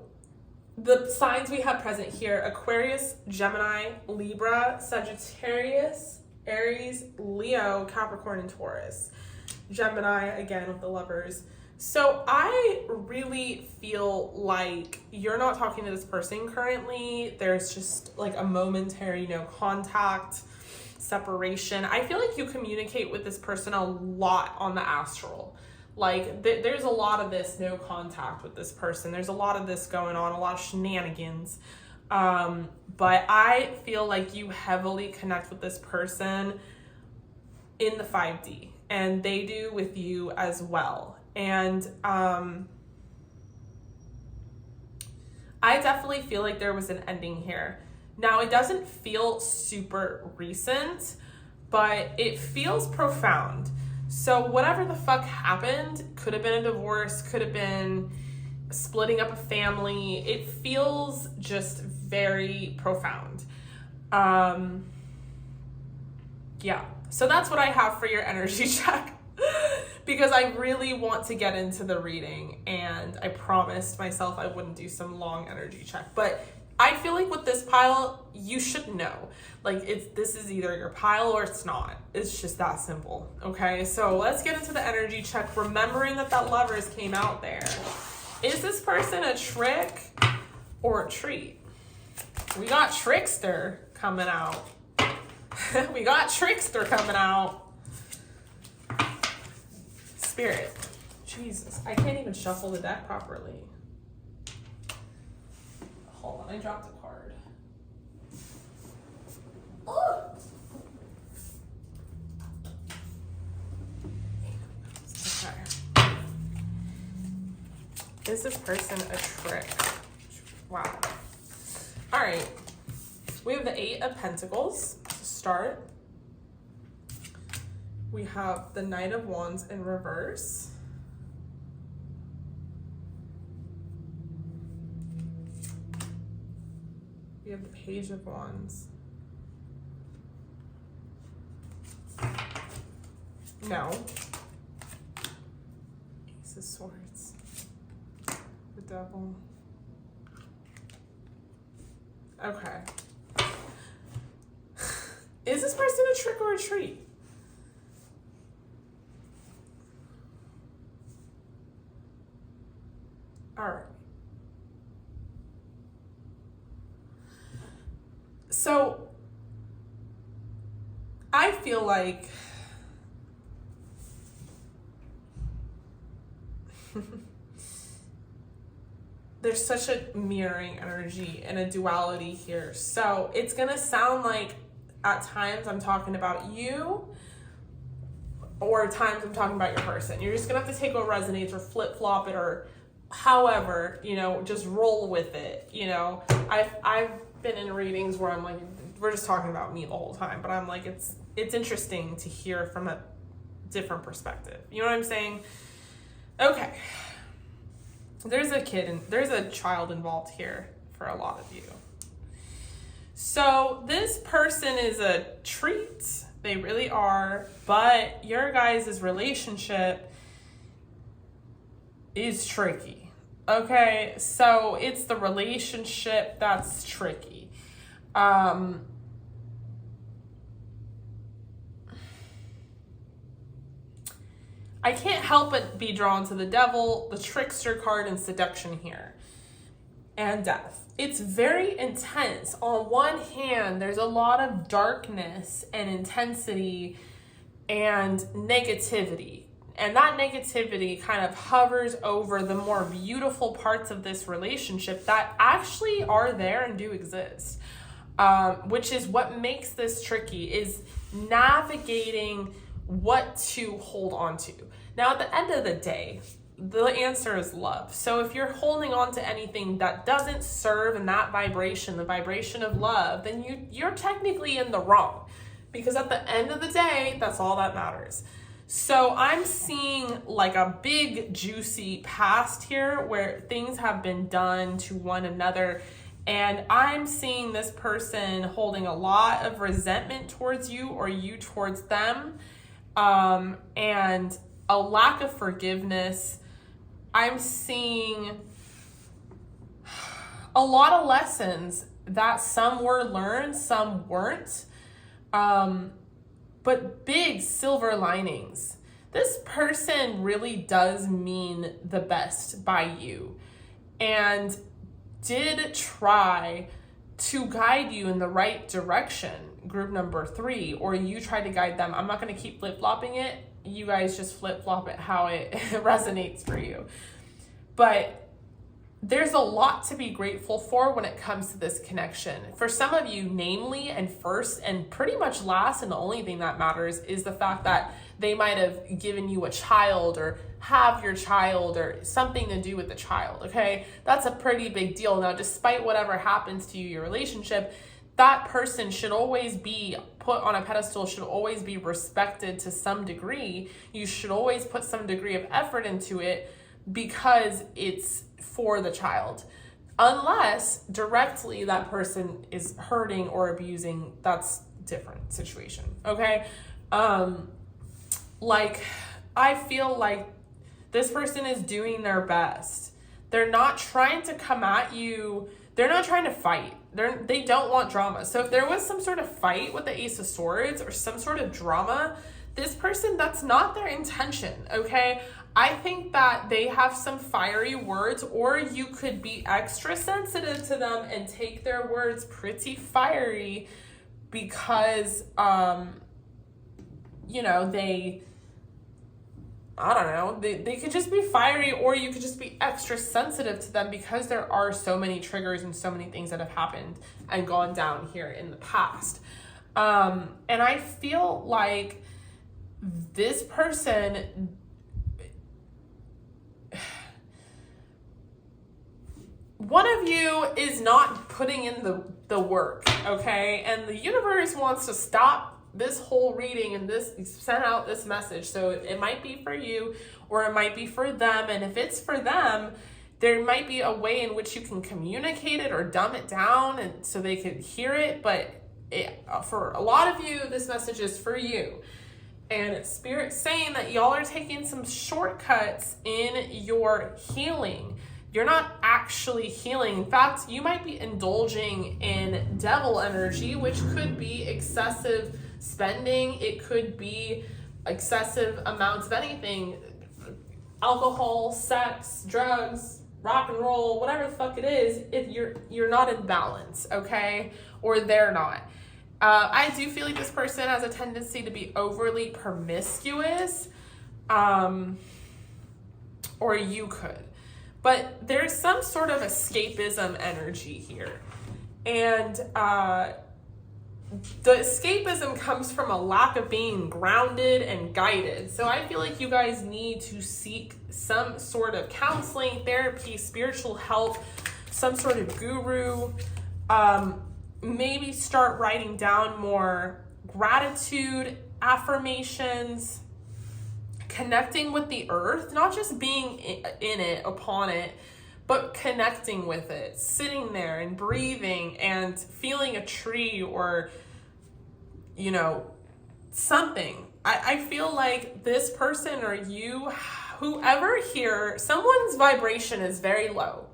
the signs we have present here: Aquarius, Gemini, Libra, Sagittarius, Aries, Leo, Capricorn, and Taurus. Gemini, again, with the Lovers. So I really feel like you're not talking to this person currently. There's just like a momentary no contact, separation. I feel like you communicate with this person a lot on the astral. Like there's a lot of this no contact with this person. There's a lot of this going on, a lot of shenanigans. But I feel like you heavily connect with this person in the 5D, and they do with you as well. And I definitely feel like there was an ending here. Now, it doesn't feel super recent, but it feels profound. So whatever the fuck happened, could have been a divorce, could have been splitting up a family. It feels just very profound. Yeah, so that's what I have for your energy check. Because I really want to get into the reading, and I promised myself I wouldn't do some long energy check. But I feel like with this pile, you should know. Like, this is either your pile or it's not. It's just that simple, okay? So let's get into the energy check, remembering that Lovers came out there. Is this person a trick or a treat? We got Trickster coming out. We got Trickster coming out. Spirit. Jesus, I can't even shuffle the deck properly. Hold on, I dropped a card. Oh! Okay. Is this person a trick? Wow. All right. We have the Eight of Pentacles to start. We have the Knight of Wands in reverse. We have the Page of Wands. No. Ace of Swords. The Devil. Okay. Is this person a trick or a treat? All right. So I feel like there's such a mirroring energy and a duality here. So it's going to sound like at times I'm talking about you, or at times I'm talking about your person. You're just going to have to take what resonates or flip-flop it, or however, just roll with it. I've been in readings where I'm like, we're just talking about me the whole time, but I'm like, it's interesting to hear from a different perspective. You know what I'm saying? Okay. There's a child involved here for a lot of you. So this person is a treat. They really are. But your guys' relationship is tricky. Okay? So it's the relationship that's tricky. I can't help but be drawn to the devil, the trickster card, and seduction here. And death. It's very intense. On one hand, there's a lot of darkness and intensity and negativity. And that negativity kind of hovers over the more beautiful parts of this relationship that actually are there and do exist. Which is what makes this tricky, is navigating what to hold on to. Now, at the end of the day, the answer is love. So if you're holding on to anything that doesn't serve in that vibration, the vibration of love, then you're technically in the wrong. Because at the end of the day, that's all that matters. So I'm seeing like a big juicy past here where things have been done to one another. And I'm seeing this person holding a lot of resentment towards you, or you towards them. And a lack of forgiveness. I'm seeing a lot of lessons that some were learned, some weren't. But big silver linings. This person really does mean the best by you and did try to guide you in the right direction, group number 3, or you tried to guide them. I'm not going to keep flip-flopping it. You guys just flip-flop it how it resonates for you. But there's a lot to be grateful for when it comes to this connection. For some of you, namely and first and pretty much last, and the only thing that matters is the fact that they might have given you a child or have your child or something to do with the child, okay? That's a pretty big deal. Now, despite whatever happens to you, your relationship, that person should always be put on a pedestal, should always be respected to some degree. You should always put some degree of effort into it because it's for the child. Unless directly that person is hurting or abusing, that's a different situation, okay? I feel like this person is doing their best. They're not trying to come at you. They're not trying to fight. They don't want drama. So if there was some sort of fight with the Ace of Swords or some sort of drama, this person, that's not their intention, okay? I think that they have some fiery words, or you could be extra sensitive to them and take their words pretty fiery because, they could just be fiery, or you could just be extra sensitive to them because there are so many triggers and so many things that have happened and gone down here in the past. And I feel like this person, one of you is not putting in the work, okay? And the universe wants to stop this whole reading and send out this message. So it might be for you or it might be for them. And if it's for them, there might be a way in which you can communicate it or dumb it down and so they could hear it. But for a lot of you, this message is for you. And it's Spirit saying that y'all are taking some shortcuts in your healing. You're not actually healing. In fact, you might be indulging in devil energy, which could be excessive spending. It could be excessive amounts of anything. Alcohol, sex, drugs, rock and roll, whatever the fuck it is, if you're not in balance, okay? Or they're not. I do feel like this person has a tendency to be overly promiscuous, or you could. But there's some sort of escapism energy here. And the escapism comes from a lack of being grounded and guided. So I feel like you guys need to seek some sort of counseling, therapy, spiritual help, some sort of guru. Maybe start writing down more gratitude, affirmations, connecting with the earth, not just being in it, upon it, but connecting with it, sitting there and breathing and feeling a tree or, something. I feel like this person or you, whoever here, someone's vibration is very low,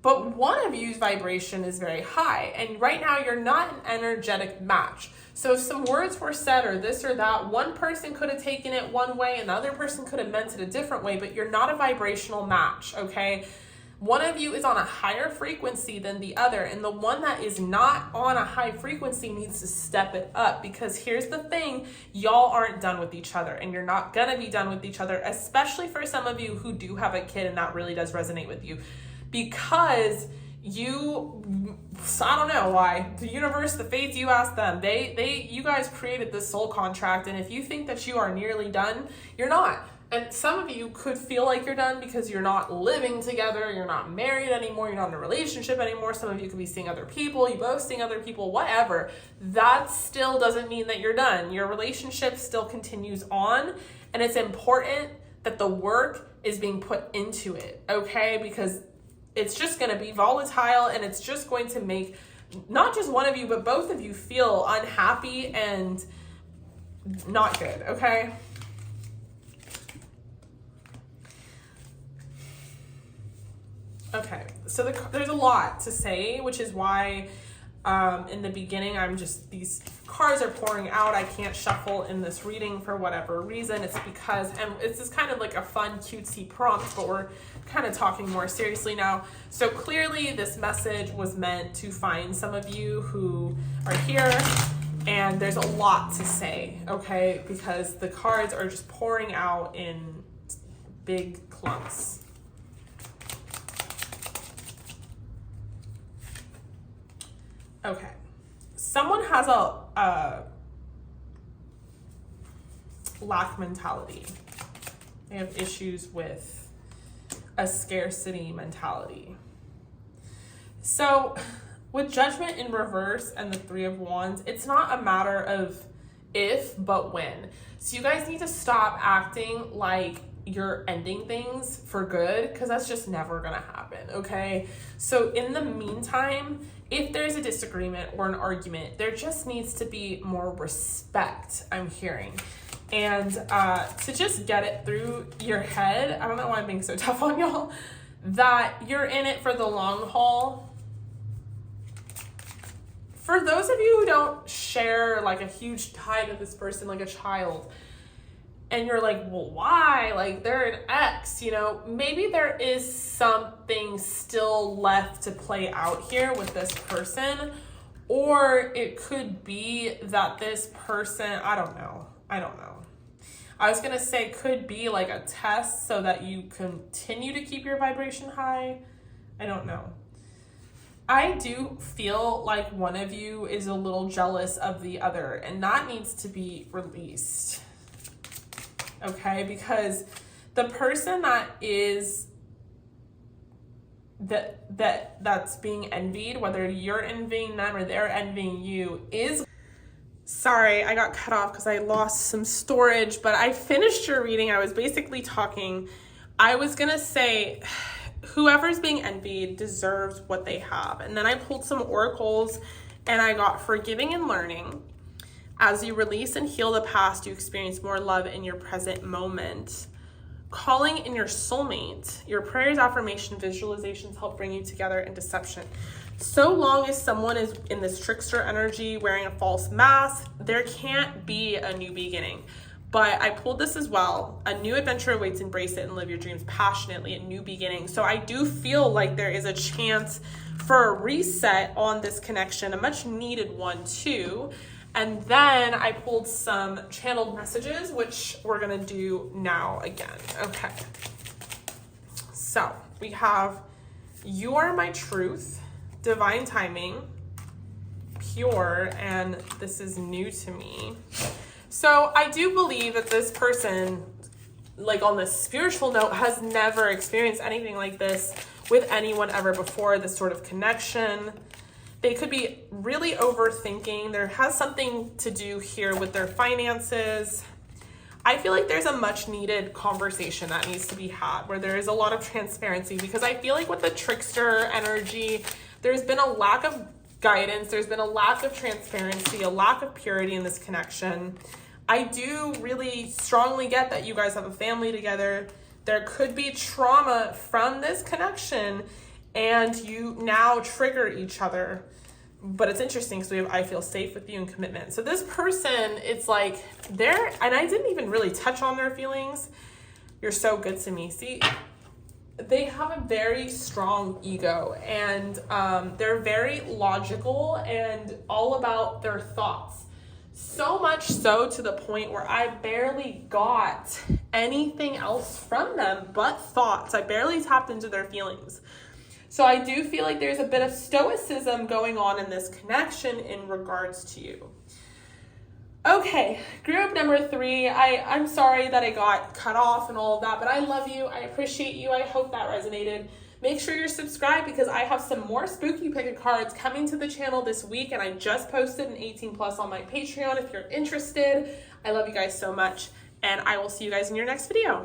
but one of you's vibration is very high. And right now you're not an energetic match. So if some words were said or this or that, one person could have taken it one way and the other person could have meant it a different way, but you're not a vibrational match, okay? One of you is on a higher frequency than the other, and the one that is not on a high frequency needs to step it up, because here's the thing, y'all aren't done with each other, and you're not gonna be done with each other, especially for some of you who do have a kid and that really does resonate with you, because I don't know why, the universe, the fates, you ask them, you guys created this soul contract, and if you think that you are nearly done, you're not. And some of you could feel like you're done because you're not living together, you're not married anymore, you're not in a relationship anymore. Some of you could be seeing other people, you both seeing other people, whatever. That still doesn't mean that you're done. Your relationship still continues on, and it's important that the work is being put into it, okay? Because it's just going to be volatile, and it's just going to make not just one of you, but both of you feel unhappy and not good, okay? Okay, so there's a lot to say, which is why in the beginning these cards are pouring out. I can't shuffle in this reading for whatever reason. It's because, and it's just kind of like a fun, cutesy prompt, but we're kind of talking more seriously now. So clearly this message was meant to find some of you who are here, and there's a lot to say, okay? Because the cards are just pouring out in big clumps. Okay, someone has a lack mentality. They have issues with a scarcity mentality. So with Judgment in reverse and the Three of Wands, it's not a matter of if, but when. So you guys need to stop acting like you're ending things for good, because that's just never gonna happen, okay? So in the meantime, if there's a disagreement or an argument, there just needs to be more respect, I'm hearing. And to just get it through your head, I don't know why I'm being so tough on y'all, that you're in it for the long haul. For those of you who don't share like a huge tie to this person, like a child, and you're like, well, why? Like, they're an ex, maybe there is something still left to play out here with this person. Or it could be that this person, I don't know. I was going to say could be like a test so that you continue to keep your vibration high. I don't know. I do feel like one of you is a little jealous of the other, and that needs to be released. Okay, because the person that's being envied, whether you're envying them or they're envying you, is... Sorry, I got cut off because I lost some storage, but I finished your reading. I was basically talking. I was gonna say, whoever's being envied deserves what they have. And then I pulled some oracles, and I got forgiving and learning. As you release and heal the past, you experience more love in your present moment. Calling in your soulmate. Your prayers, affirmation, visualizations help bring you together in deception. So long as someone is in this trickster energy, wearing a false mask, there can't be a new beginning. but I pulled this as well. A new adventure awaits, embrace it and live your dreams passionately, a new beginning. So I do feel like there is a chance for a reset on this connection, a much needed one too. And then I pulled some channeled messages, which we're gonna do now again. Okay. So we have, you are my truth, divine timing, pure, and this is new to me. So I do believe that this person, like on the spiritual note, has never experienced anything like this with anyone ever before, this sort of connection. They could be really overthinking. There has something to do here with their finances. I feel like there's a much needed conversation that needs to be had where there is a lot of transparency, because I feel like with the trickster energy, there's been a lack of guidance. There's been a lack of transparency, a lack of purity in this connection. I do really strongly get that you guys have a family together. There could be trauma from this connection and you now trigger each other. But it's interesting because we have, I feel safe with you and commitment. So this person, it's like they're, and I didn't even really touch on their feelings. You're so good to me. See, they have a very strong ego, and they're very logical and all about their thoughts. So much so to the point where I barely got anything else from them but thoughts. I barely tapped into their feelings. So I do feel like there's a bit of stoicism going on in this connection in regards to you. Okay, group number 3. I'm sorry that I got cut off and all of that, but I love you. I appreciate you. I hope that resonated. Make sure you're subscribed because I have some more spooky pick cards coming to the channel this week, and I just posted an 18+ on my Patreon if you're interested. I love you guys so much, and I will see you guys in your next video.